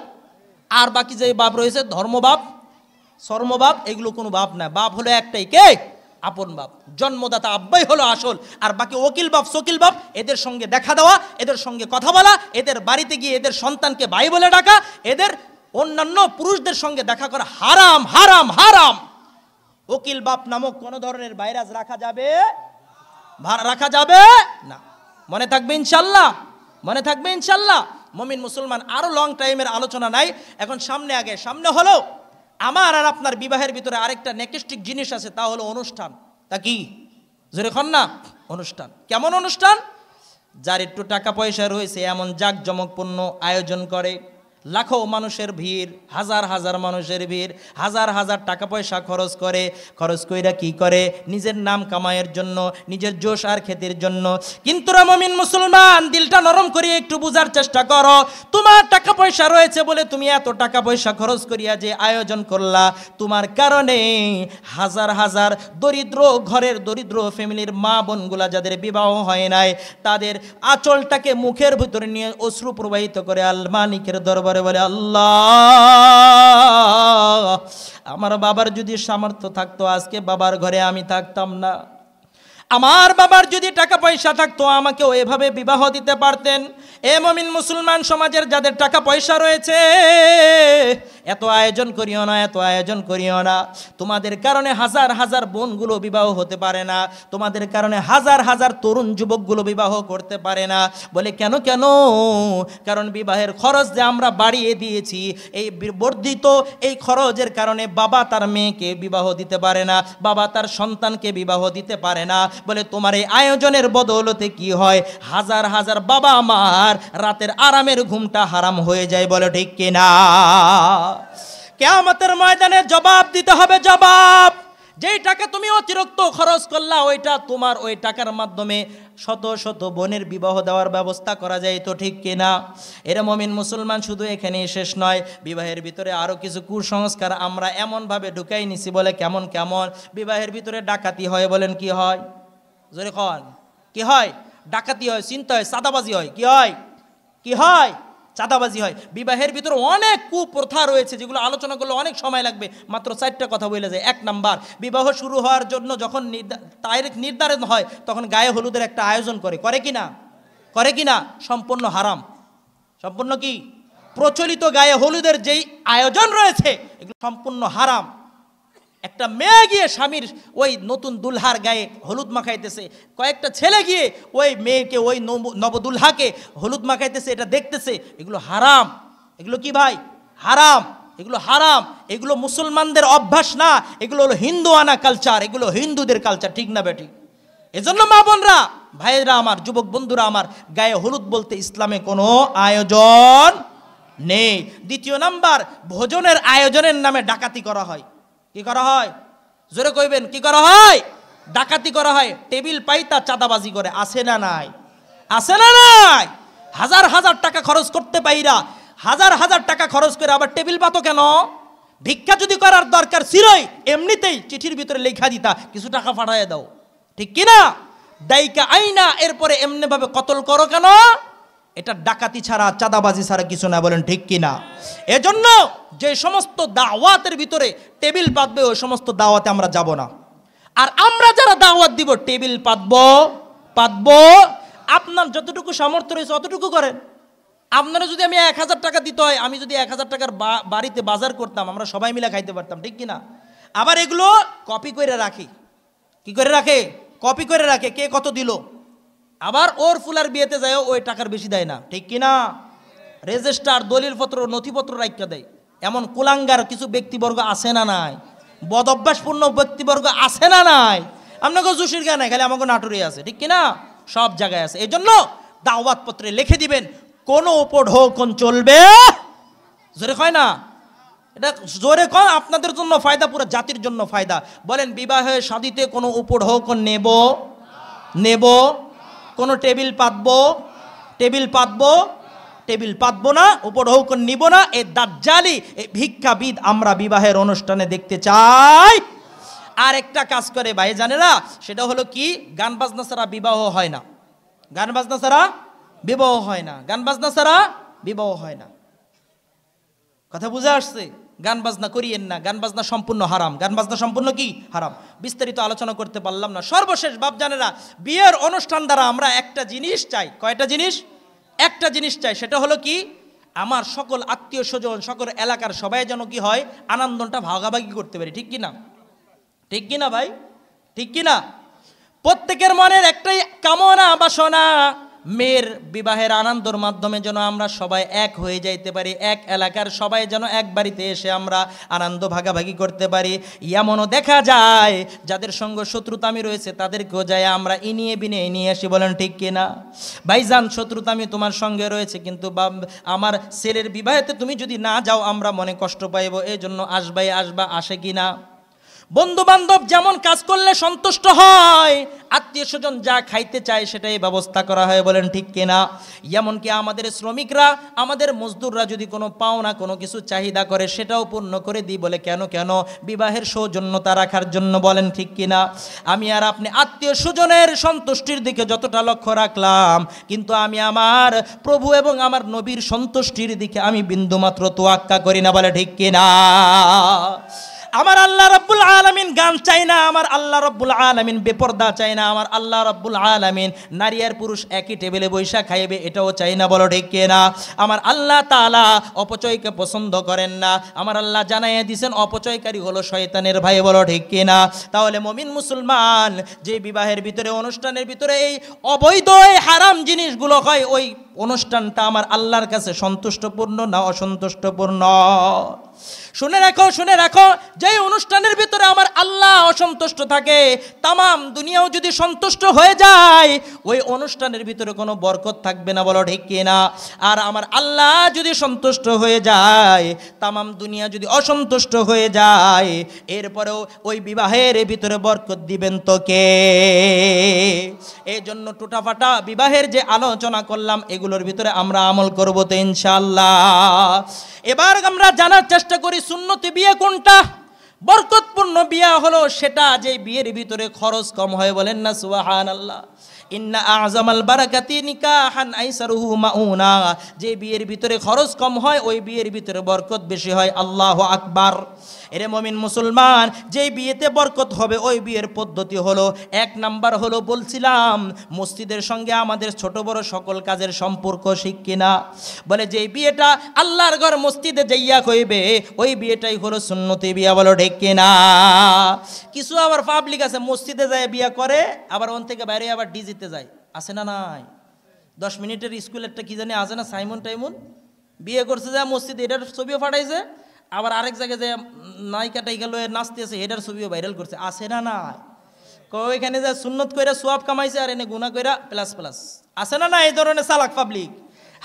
আর বাকি যে বাপ রয়েছে, ধর্ম বাপ, শর্ম বাপ, এগুলো কোনো বাপ না। বাপ হলো একটাই, কে? আপন বাপ, জন্মদাতা আব্বাই হলো আসল। আর বাকি ওকিল বাপ, সকিল বাপ, এদের সঙ্গে দেখা দেওয়া, এদের সঙ্গে কথা বলা, এদের বাড়িতে গিয়ে এদের সন্তানকে ভাই বলে ডাকা, এদের অন্যান্য পুরুষদের সঙ্গে দেখা করা হারাম, হারাম, হারাম। ওকিল বাপ নামক কোন ধরনের ভাইরাস রাখা যাবে? রাখা যাবে না। মনে থাকবে ইনশাল্লাহ, মনে থাকবে ইনশাল্লাহ। মুমিন মুসলমান, আরো লং টাইমের আলোচনা নাই এখন, সামনে আগে। সামনে হলো আমার আর আপনার বিবাহের ভিতরে আরেকটা নেকেস্টিক জিনিস আছে, তা হলো অনুষ্ঠান। তা কি? জোরে কন না। অনুষ্ঠান। কেমন অনুষ্ঠান? যার একটু টাকা পয়সা রয়েছে এমন জাঁকজমকপূর্ণ আয়োজন করে, লাখো মানুষের ভিড়, হাজার হাজার মানুষের ভিড়, হাজার হাজার টাকা পয়সা খরচ করে। খরচ কইরা কি করে? নিজের নাম কামাইয়ের জন্য, নিজের জোশ আর খ্যাতির জন্য। কিন্তু রে মুমিন মুসলমান, দিলটা নরম করে একটু বুঝার চেষ্টা করো। তোমার টাকা পয়সা রয়েছে বলে তুমি এত টাকা পয়সা খরচ করিয়া যে আয়োজন করলা, তোমার কারণে হাজার হাজার দরিদ্র ঘরের, দরিদ্র ফ্যামিলির মা বোনগুলা যাদের বিবাহ হয় নাই, তাদের আঁচলটাকে মুখের ভিতরে নিয়ে অশ্রু প্রবাহিত করে আল মালিকের দরবারে বলে, আল্লাহ, আমার বাবার যদি সামর্থ্য থাকতো আজকে বাবার ঘরে আমি থাকতাম না। আমার বাবার যদি টাকা পয়সা থাকতো আমাকেও এভাবে বিবাহ দিতে পারতেন। এ মুমিন মুসলমান সমাজের যাদের টাকা পয়সা রয়েছে, এত আয়োজন করিও না, এত আয়োজন করিও না। তোমাদের কারণে হাজার হাজার বোনগুলো বিবাহ হতে পারে না, তোমাদের কারণে হাজার হাজার তরুণ যুবকগুলো বিবাহ করতে পারে না। বলে কেন? কেন? কারণ বিবাহের খরচ যে আমরা বাড়িয়ে দিয়েছি, এই বর্ধিত এই খরচের কারণে বাবা তার মেয়েকে বিবাহ দিতে পারে না, বাবা তার সন্তানকে বিবাহ দিতে পারে না। বলে তোমার এই আয়োজনের বদৌলতে কি হয়? হাজার হাজার বাবা মার রাতের আরামের ঘুমটা হারাম হয়ে যায়। বলে ঠিক কিনা? কিয়ামতের ময়দানে জবাব দিতে হবে, জবাব। যেই টাকা তুমি অতিরিক্ত খরচ করলা, ওইটা তোমার ওই টাকার মাধ্যমে শত শত বোনের বিবাহ দেওয়ার ব্যবস্থা করা যায়। তো ঠিক কিনা? এরা মুমিন মুসলমান, শুধু এখানেই শেষ নয়, বিবাহের ভিতরে আরো কিছু কুসংস্কার আমরা এমনভাবে ঢুকাই নিছি। বলে কেমন কেমন? বিবাহের ভিতরে ডাকাতি হয়। বলেন কি হয়? জোরে কন। কি হয়? ডাকাতি হয়, চিন্তা হয়, চাঁদাবাজি হয়। কি হয়? কি হয়? চাঁদাবাজি হয়। বিবাহের ভিতরে অনেক কুপ্রথা রয়েছে, যেগুলো আলোচনা করলে অনেক সময় লাগবে। মাত্র 4টা কথা বলে যায়। 1 নাম্বার, বিবাহ শুরু হওয়ার জন্য যখন তারিখ নির্ধারণ হয় তখন গায়ে হলুদের একটা আয়োজন করে। করে কি না? করে কি না? সম্পূর্ণ হারাম। সম্পূর্ণ কি? প্রচলিত গায়ে হলুদের যেই আয়োজন রয়েছে এগুলো সম্পূর্ণ হারাম। একটা মেয়ে গিয়ে স্বামীর ওই নতুন দুলহার গায়ে হলুদ মাখাইতেছে, কয়েকটা ছেলে গিয়ে ওই মেয়েকে, ওই নবদুলহাকে হলুদ মাখাইতেছে, এটা দেখতেছে। এগুলো হারাম। এগুলো কি ভাই? হারাম। এগুলো হারাম। এগুলো মুসলমানদের অভ্যাস না, এগুলো হলো হিন্দুয়ানা কালচার, এগুলো হিন্দুদের কালচার। ঠিক না বেটি? এজন্য মা বোনরা, ভাইয়েরা আমার, যুবক বন্ধুরা আমার, গায়ে হলুদ বলতে ইসলামে কোনো আয়োজন নেই। দ্বিতীয় নাম্বার, ভোজনের আয়োজনের নামে ডাকাতি করা হয়। কি করা হয়? জোরে কইবেন, কি করা হয়? ডাকাতি করা হয়। টেবিল পাইতা চাঁদাবাজি করে। আছে না নাই? আছে না নাই? হাজার হাজার টাকা খরচ করতে পাইরা, হাজার হাজার টাকা খরচ করে আবার টেবিল পাতো কেন? ভিক্ষা যদি করার দরকার ছিলই, এমনিতেই চিঠির ভিতরে লেখা দিতা কিছু টাকা পাঠায় দাও। ঠিক কিনা? দায়িকা আইনা এরপরে এমনি ভাবে কতল করো কেন? এটা ডাকাতি ছাড়া, চাঁদাবাজি ছাড়া কিছু না, বলেন ঠিক কিনা? এজন্য যে সমস্ত দাওয়াতের ভিতরে টেবিল পাতবে ওই সমস্ত দাওয়াতে আমরা যাব না। আর আমরা যারা দাওয়াত দিব টেবিল পাতবো আপনার যতটুকু সামর্থ্য রয়েছে অতটুকু করেন। আপনারা যদি আমি 1000 টাকা দিতে হয়, আমি যদি 1000 টাকার বাড়িতে বাজার করতাম, আমরা সবাই মিলে খাইতে পারতাম, ঠিক কিনা? আবার এগুলো কপি করে রাখি, কি করে রাখে? কপি করে রাখে, কে কত দিল। আবার ওর ফুলার বিয়েতে যায় ওই টাকার বেশি দেয় না, ঠিক কিনা? রেজিস্টার, দলিলপত্র, নথিপত্র রাখতে দেয়। এমন কুলাঙ্গার কিছু ব্যক্তিবর্গ আছে না নাই? বদভ্যাসপূর্ণ ব্যক্তিবর্গ আছে না নাই? আপনাকে জুশির গায়ে নাই, খালি আমাকে নাটুরে আছে, ঠিক কিনা? সব জায়গায় আছে। এই জন্য দাওয়াত পত্রে লিখে দিবেন কোনো উপঢৌকন চলবে, জোরে কয় না, এটা জোরে কয়, আপনাদের জন্য ফায়দা, পুরো জাতির জন্য ফায়দা। বলেন বিবাহে শাদীতে কোনো উপঢৌকন নেব, কোনো টেবিল পাতবো না, উপঢৌকন নিব না। এই দাজ্জালি, এই ভিক্ষাবিদ আমরা বিবাহের অনুষ্ঠানে দেখতে চাই। আর একটা কাজ করে ভাই জানেরা, সেটা হলো কি, গান বাজনা ছাড়া বিবাহ হয় না। গান বাজনা ছাড়া বিবাহ হয় না। কথা বুঝে আসছে? গান বাজনা করিয়েন না, গান বাজনা সম্পূর্ণ হারাম। গান বাজনা সম্পূর্ণ কি হারাম, বিস্তারিত আলোচনা করতে পারলাম না। সর্বশেষ বাপ জানেরা, বিয়ের অনুষ্ঠান দ্বারা আমরা একটা জিনিস চাই। কয়টা জিনিস? একটা জিনিস চাই, সেটা হলো কি, আমার সকল আত্মীয় স্বজন, সকল এলাকার সবাই যেন কি হয়, আনন্দটা ভাগাভাগি করতে পারি, ঠিক কিনা? ঠিক কিনা ভাই, ঠিক কিনা? প্রত্যেকের মনের একটাই কামনা, বাসনা, মেয়ের বিবাহের আনন্দের মাধ্যমে যেন আমরা সবাই এক হয়ে যাইতে পারি, এক এলাকার সবাই যেন এক বাড়িতে এসে আমরা আনন্দ ভাগাভাগি করতে পারি। এমনও দেখা যায় যাদের সঙ্গে শত্রুতামি রয়েছে তাদেরকেও যায় আমরা ইনিয়ে বিনিয়ে নিয়ে আসি, বলেন ঠিক কিনা? ভাইজান, শত্রুতামি তোমার সঙ্গে রয়েছে, কিন্তু আমার ছেলের বিবাহেতে তুমি যদি না যাও আমরা মনে কষ্ট পাইব, এই জন্য আসবা, আসে কিনা? বন্ধু বান্ধব যেমন কাজ করলে সন্তুষ্ট হয়, আত্মীয় স্বজন যা খাইতে চায় সেটাই ব্যবস্থা করা হয়, বলেন ঠিক কিনা? এমনকি আমাদের শ্রমিকরা, আমাদের মজদুররা যদি কোনো পাওনা, কোনো কিছু চাহিদা করে সেটাও পূর্ণ করে দিই। বলে কেন? বিবাহের সৌজন্যতা রাখার জন্য, বলেন ঠিক কিনা? আমি আর আপনি আত্মীয় স্বজনের সন্তুষ্টির দিকে যতটা লক্ষ্য রাখলাম, কিন্তু আমি আমার প্রভু এবং আমার নবীর সন্তুষ্টির দিকে আমি বিন্দুমাত্র তোয়াক্কা করি না, বলে ঠিক কিনা? আমার আল্লাহ রাব্বুল আলামিন গান চাই না, আমার আল্লাহ রাব্বুল আলামিন বেপরদা চাই না, আমার আল্লাহ রাব্বুল আলামিন নারী আর পুরুষ একই টেবিলে বৈশা খাইবে এটাও চাই না, বলো ঠিক কিনা? আমার আল্লাহ তাআলা অপচয়কে পছন্দ করেন না। আমার আল্লাহ জানাইয়া দিয়েছেন অপচয়কারী হলো শয়তানের ভাই, বলো ঠিক কিনা? তাহলে মুমিন মুসলমান যে বিবাহের ভিতরে, অনুষ্ঠানের ভিতরে এই অবৈধ, হারাম জিনিসগুলো হয়, ওই অনুষ্ঠানটা আমার আল্লাহর কাছে সন্তুষ্টপূর্ণ না অসন্তুষ্টপূর্ণ? শুনে রাখো, যে অনুষ্ঠানের ভিতরে আমার আল্লাহ অসন্তুষ্ট থাকে, তামাম দুনিয়াও যদি সন্তুষ্ট হয়ে যায়, ওই অনুষ্ঠানের ভিতরে কোনো বরকত থাকবে না, বলো ঠিক কিনা? আর আমার আল্লাহ যদি সন্তুষ্ট হয়ে যায়, তামাম দুনিয়া যদি অসন্তুষ্ট হয়ে যায়, এরপরেও ওই বিবাহের ভিতরে বরকত দিবেন তো কে? এই জন্য টুটাফাটা বিবাহের যে আলোচনা করলাম, এগুলোর ভিতরে আমরা আমল করবো তো ইনশাআল্লাহ। এবার আমরা জানার চেষ্টা করি সুন্নতি বিয়ে কোনটা, বরকতপূর্ণ বিয়ে হলো সেটা যে বিয়ের ভিতরে খরচ কম হয়, বলেন না সুবহানাল্লাহ। ইন্না আযমাল বারাকাতি নিকাহান আইসারুহু মাউনা, যে বিয়ের ভিতরে খরচ কম হয় ওই বিয়ের ভিতরে বরকত বেশি হয়। আল্লাহু আকবার। এরে মুমিন মুসলমান, যেই বিয়েতে বরকত হবে ওই বিয়ের পদ্ধতি হলো, 1 নাম্বার হলো বলছিলাম মসজিদের সঙ্গে আমাদের ছোট বড় সকল কাজের সম্পর্ক, ঠিক কিনা? বলে যে বিয়েটা আল্লাহর ঘর মসজিদে যাইয়া কইবে ওই বিয়েটাই হলো সুন্নতি বিয়া, বলো ঠিক কিনা? কিছু আবার পাবলিক আছে মসজিদে যায় বিয়া করে, আবার ওন থেকে বাইরে আবার ডিজিতে যায়, আছে না নাই? 10 মিনিটের স্কুলেরটা কি জানি আছে না, সাইমন টাইমন, বিয়ে করছে যায় মসজিদে, এটার ছবিও পাঠাইছে, আবার আরেক জায়গায় যে নায়িকা টাইকা লয়ে নাচতে আছে এটার ছবিও ভাইরাল করছে, আছে না নাই? ওইখানে যে সুন্নত কইরা সোয়াব কামাইছে আর এনে গুনাহ কইরা প্লাস, আছে না না? এই ধরনের চালাক পাবলিক।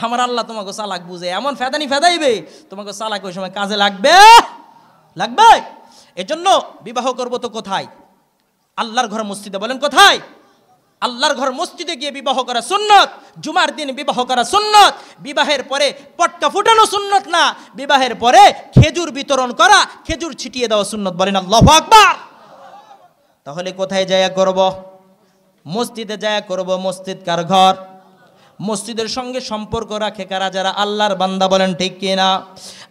আমার আল্লাহ তোমাকে চালাক বুঝে, এমন ফেদানি ফেদাইবে তোমাকে চালাক ওই সময় কাজে লাগবে। এজন্য বিবাহ করবো তো কোথায়? আল্লাহর ঘর মসজিদে, বলেন কোথায়? আল্লাহর ঘর মসজিদে গিয়ে বিবাহ করা সুন্নত, জুমার দিন বিবাহ করা সুন্নত। বিবাহের পরে পটকা ফুটানো সুন্নত না, বিবাহের পরে খেজুর বিতরণ করা, খেজুর ছিটিয়ে দেওয়া সুন্নত, বলেন আল্লাহু আকবার। তাহলে কোথায় যায়া করব? মসজিদে যায়া করব। মসজিদ কার ঘর? মসজিদের সঙ্গে সম্পর্ক রাখে কারা? যারা আল্লাহর বান্দা, বলেন ঠিক কিনা?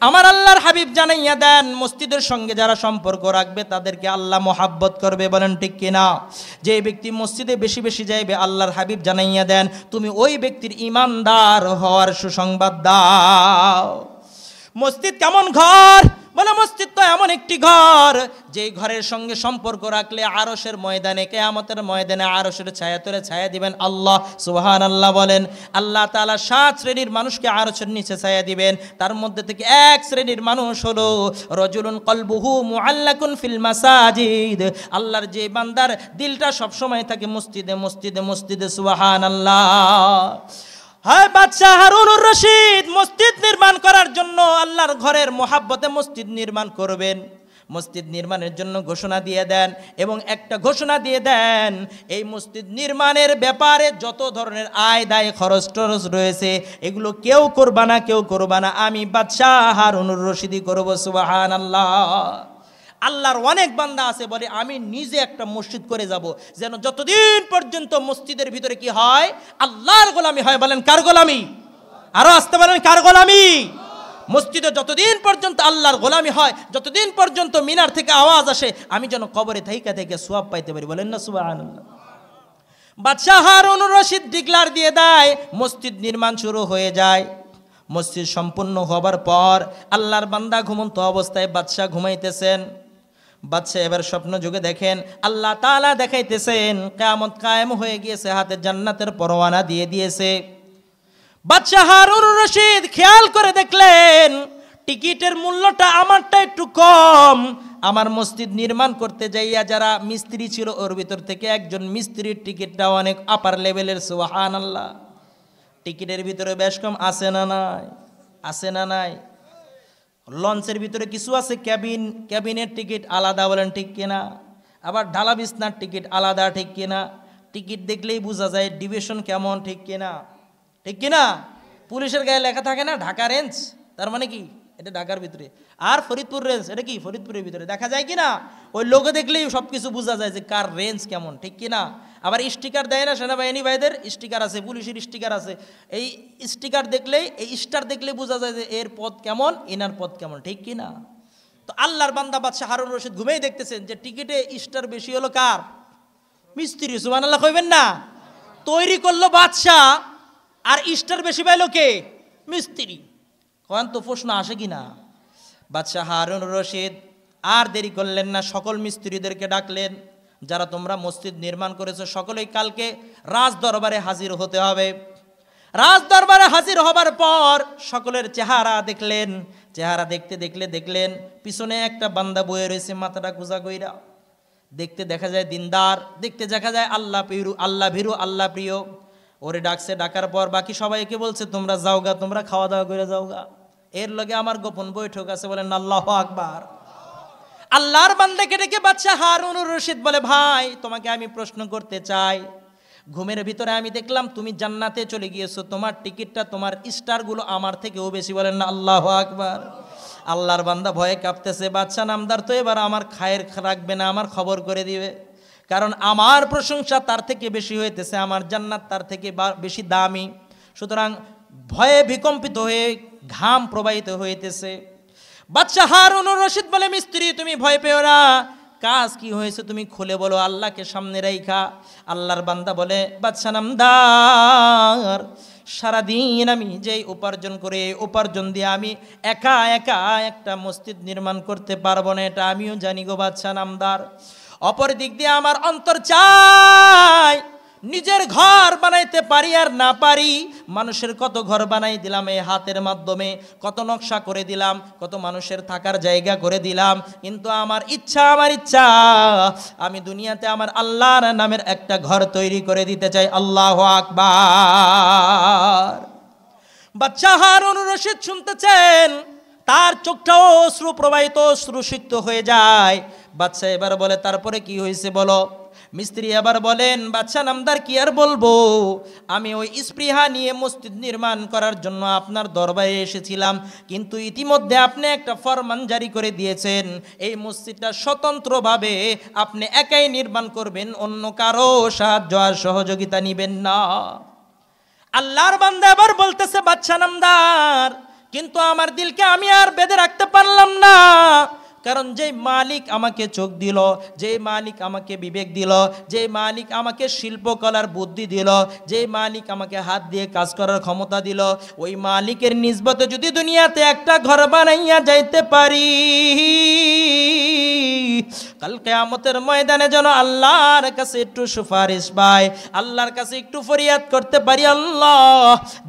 আমার আল্লাহর হাবিব জানাইয়া দেন, মসজিদের সঙ্গে যারা সম্পর্ক রাখবে তাদেরকে আল্লাহ মোহাব্বত করবে, বলেন ঠিক কিনা? যে ব্যক্তি মসজিদে বেশি বেশি যাইবে, আল্লাহর হাবিব জানাইয়া দেন, তুমি ওই ব্যক্তির ঈমানদার হওয়ার সুসংবাদ দাও। মসজিদ কেমন ঘর? বলে মসজিদ তো এমন একটি ঘর যেই ঘরের সঙ্গে সম্পর্ক রাখলে আরশের ময়দানে, কিয়ামতের ময়দানে আরশের ছায়া তলে ছায়া দিবেন আল্লাহ। সুবহানাল্লাহ বলেন। আল্লাহ তাআলা 7 শ্রেণীর মানুষকে আরশের নিচে ছায়া দিবেন। তার মধ্যে থেকে এক শ্রেণীর মানুষ হলো রাজুলুন কলবুহু মুআল্লাকুন ফিল মাসাজিদ। আল্লাহর যে বান্দার দিলটা সব সময় থাকে মসজিদে মসজিদে মসজিদে। সুবহানাল্লাহ। হ্যাঁ, বাদশাহ হারুনুর রশিদ মসজিদ নির্মাণ করার জন্য আল্লাহর ঘরের মোহাব্বতে মসজিদ নির্মাণ করবেন। মসজিদ নির্মাণের জন্য ঘোষণা দিয়ে দেন এবং একটা ঘোষণা দিয়ে দেন, এই মসজিদ নির্মাণের ব্যাপারে যত ধরনের আয় দায় খরচ টরচ রয়েছে এগুলো কেউ করবা না, কেউ করবা না, আমি বাদশাহ হারুনুর রশিদই করব। সুবহানাল্লাহ। আল্লাহর অনেক বান্দা আছে বলে আমি নিজে একটা মসজিদ করে যাব, যেন যতদিন পর্যন্ত মসজিদের ভিতরে কি হয়? আল্লাহর গোলামি হয়। বলেন কার গোলামি? আরো আসতে বলেন কার গোলামি? মসজিদে যতদিন পর্যন্ত আল্লাহর গোলামি হয়, যতদিন পর্যন্ত মিনার থেকে আওয়াজ আসে, আমি যেন কবরে থাইকা থেকে সওয়াব পাইতে পারি। বলেন না সুবহানাল্লাহ। বাদশাহ হারুনুর রশিদ ডিক্লার দিয়ে দেয়, মসজিদ নির্মাণ শুরু হয়ে যায়। মসজিদ সম্পূর্ণ হবার পর আল্লাহর বান্দা ঘুমন্ত অবস্থায় বাদশাহ ঘুমাইতেছেন। বাদশাহ এবার স্বপ্ন যুগে দেখেন আল্লাহ তাআলা দেখাইতেছেন কিয়ামত কায়েম হয়ে গিয়েছে, হাতে জান্নাতের পরওয়ানা দিয়ে দিয়েছে। বাদশাহ হারুনুর রশিদ খেয়াল করে দেখলেন টিকিটের মূল্যটা আমারটা একটু কম। আমার মসজিদ নির্মাণ করতে যাইয়া যারা মিস্ত্রি ছিল ওর ভিতর থেকে একজন মিস্ত্রির টিকিটটা অনেক আপার লেভেলের। সুবহানাল্লাহ। টিকিটের ভিতরে বেশ কম আছে না নাই? আছে না নাই? লঞ্চের ভিতরে কিছু আছে ক্যাবিনের টিকিট আলাদা, বলেন ঠিক কিনা? আবার ঢালা বিছনার টিকিট আলাদা, ঠিক কিনা? টিকিট দেখলেই বোঝা যায় ডিভিশন কেমন, ঠিক কিনা? ঠিক কিনা? পুলিশের গায়ে লেখা থাকে না ঢাকা রেঞ্জ, তার মানে কি এটা ঢাকার ভিতরে। আর ফরিদপুর রেঞ্জ, এটা কি ফরিদপুরের ভিতরে। দেখা যায় কিনা? ওই লোগো দেখলেই সব কিছু বোঝা যায় যে কার রেঞ্জ কেমন, ঠিক কিনা? আবার স্টিকার দেয় না সেনাবাহিনী ভাইদের? স্টিকার আছে, পুলিশের স্টিকার আছে। এই স্টিকার দেখলেই, এই স্টার দেখলে বোঝা যায় যে এর পদ কেমন, এনার পদ কেমন, ঠিক কিনা? তো আল্লাহর বান্দা বাদশাহ হারুনুর রশিদ ঘুমেই দেখতেছেন যে টিকিটে স্টার বেশি হলো কার? মিস্ত্রি। সুবহানাল্লাহ কইবেন না? তৈরি করলো বাদশাহ আর স্টার বেশি পাইলো কে? মিস্ত্রি। কোন তো প্রশ্ন আসে কিনা? বাদশাহ হারুনুর রশিদ আর দেরি করলেন না, সকল মিস্ত্রিদেরকে ডাকলেন, যারা তোমরা মসজিদ নির্মাণ করেছো সকলেই কালকে রাজ দরবারে হাজির হতে হবে। রাজ দরবারে হাজির হবার পর সকলের চেহারা দেখলেন। চেহারা দেখলেন পিছনে একটা বান্দা বয়ে রয়েছে মাথাটা গুজা কইরা। দেখতে দেখা যায় দিনদার, দেখতে দেখা যায় আল্লাহ ভীরু, আল্লাহ প্রিয়। ওরে ডাকছে, ডাকার পর বাকি সবাইকে বলছে তোমরা যাওগা, তোমরা খাওয়া দাওয়া করে যাওগা, এর লগে আমার গোপন বৈঠক আছে। বলেন আল্লাহু আকবার। আল্লাহর বান্দাকে ডেকে বাদশাহ হারুনুর রশিদ বলে, ভাই তোমাকে আমি প্রশ্ন করতে চাই। ঘুমের ভিতরে আমি দেখলাম তুমি জান্নাতে চলে গিয়েছো, তোমার টিকিটটা, তোমার স্টারগুলো আমার থেকেও বেশি। বলেন না আল্লাহু আকবার। আল্লাহর বান্দা ভয়ে কাঁপতেছে, বাদশাহ নামদার তো এবার আমার খায়ের রাখবে না, আমার খবর করে দিবে, কারণ আমার প্রশংসা তার থেকে বেশি হইতেছে, আমার জান্নাত তার থেকে বেশি দামি। সুতরাং ভয়ে বিকম্পিত হয়ে ঘাম প্রবাহিত হইতেছে। বাদশাহ হারুনুর রশিদ বলে, মিস্ত্রি তুমি ভয় পেও না, কাজ কি হয়েছে তুমি খুলে বলো, আল্লাহকে সামনে রাইখা। আল্লাহর বান্দা বলে, বাদশাহ নামদার সারাদিন আমি যেই উপার্জন করে উপার্জন দিয়ে আমি একা একা একটা মসজিদ নির্মাণ করতে পারবো না, এটা আমিও জানি গো বাদশাহ নামদার। অপর দিক দিয়ে আমার অন্তর চাই নিজের ঘর বানাইতে পারি আর না পারি। মানুষের কত ঘর বানাই দিলাম এই হাতের মাধ্যমে, কত নকশা করে দিলাম, কত মানুষের থাকার জায়গা করে দিলাম, কিন্তু আমার ইচ্ছা আমি দুনিয়াতে আমার আল্লাহর নামের একটা ঘর তৈরি করে দিতে চাই। আল্লাহু আকবার। বাদশাহ হারুনুর রশিদ শুনতেছেন, তার চোখটাও অশ্রু প্রবাহিত, অশ্রুসিক্ত হয়ে যায়। বাদশাহ এবার বলে, তারপরে কি হয়েছে বলো। মিস্ত্রি এবার বলেন, বাদশাহ নামদার কি আর বলবো, আমি ওই স্পৃহা নিয়ে মসজিদ নির্মাণ করার জন্য আপনার দরবারে এসেছিলাম, কিন্তু ইতিমধ্যে আপনি একটা ফরমান জারি করে দিয়েছেন, এই মসজিদটা স্বতন্ত্রভাবে আপনি একাই নির্মাণ করবেন, অন্য কারো সাহায্য আর সহযোগিতা নেবেন না। আল্লাহর বান্দা এবার বলতেছে বাদশা নামদার, কিন্তু আমার দিলকে আমি আর বেঁধে রাখতে পারলাম না, কারণ যেই মালিক আমাকে চোখ দিল, যেই মালিক আমাকে বিবেক দিল, যেই মালিক আমাকে শিল্পকলার বুদ্ধি দিল, যেই মালিক আমাকে হাত দিয়ে কাজ করার ক্ষমতা দিল, ওই মালিকের নিসবতে যদি দুনিয়াতে একটা ঘর বানাইয়া যাইতে পারি, কাল কিয়ামতের ময়দানে যেন আল্লাহর কাছে একটু সুপারিশ পাই, আল্লাহর কাছে একটু ফরিয়াদ করতে পারি, আল্লাহ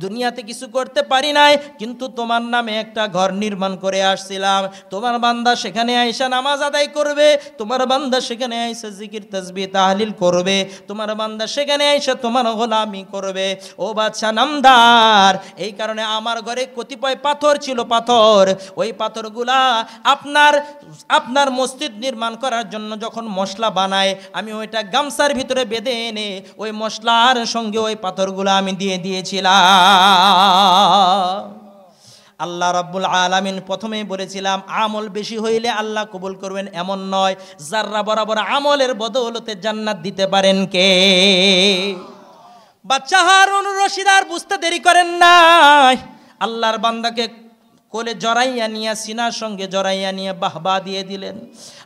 দুনিয়াতে কিছু করতে পারি নাই, কিন্তু তোমার নামে একটা ঘর নির্মাণ করে আসছিলাম, তোমার বান্দা সেখানে আয়েশা নামাজ আদায় করবে, তোমার বান্দা সেখানে আয়েশা জিকির তাসবিহ তাহলিল করবে, তোমার বান্দা সেখানে আয়েশা তোমার গোলামি করবে। ও বাদশা নামদার, এই কারণে আমার ঘরে কতিপয় পাথর ছিল, পাথর, ওই পাথরগুলা আপনার মসজিদ নির্মাণ করার জন্য যখন মশলা বানায়, আমি ওইটা গামছার ভিতরে বেঁধে এনে ওই মশলার সঙ্গে ওই পাথরগুলো আমি দিয়ে দিয়েছিলাম। আল্লাহ রাব্বুল আলামিন প্রথমেই বলেছিলাম আমল বেশি হইলে আল্লাহ কবুল করবেন এমন নয়, যাররা বরাবর আমলের বদৌলতে জান্নাত দিতে পারেন কে? বাদশা হারুন রশিদ আর বুঝতে দেরি করেন নাই, আল্লাহর বান্দাকে কোলে জড়াইয়া নিয়ে, সিনার সঙ্গে জড়াইয়া নিয়ে বাহবা দিয়ে দিলেন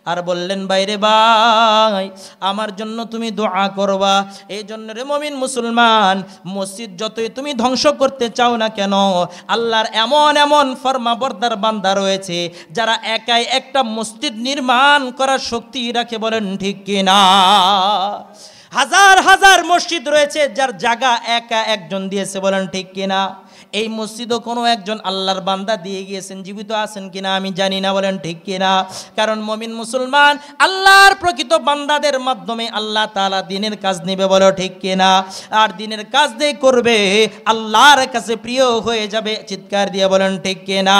আর বললেন, বাইরে ভাই আমার জন্য তুমি দোয়া করবা। এই জন্য রে মুমিন মুসলমান, মসজিদ যতই তুমি ধ্বংস করতে চাও না কেন, আল্লাহর এমন এমন ফরমাবরদার বান্দা রয়েছে যারা একাই একটা মসজিদ নির্মাণ করার শক্তি রাখে, বলেন ঠিক কিনা? হাজার হাজার মসজিদ রয়েছে যার জায়গা একা একজন দিয়েছে, বলেন ঠিক কিনা? এই মসজিদও কোনো একজন আল্লাহর বান্দা দিয়ে গিয়েছেন, জীবিত আছেন কিনা আমি জানি না, বলেন ঠিক কিনা? কারণ মুমিন মুসলমান আল্লাহর প্রকৃত বান্দাদের মাধ্যমে আল্লাহ তাআলা দ্বীনের কাজ নেবে, বলো ঠিক কিনা? আর দ্বীনের কাজ দিয়ে করবে, আল্লাহর কাছে প্রিয় হয়ে যাবে, চিৎকার দিয়ে বলেন ঠিক কিনা?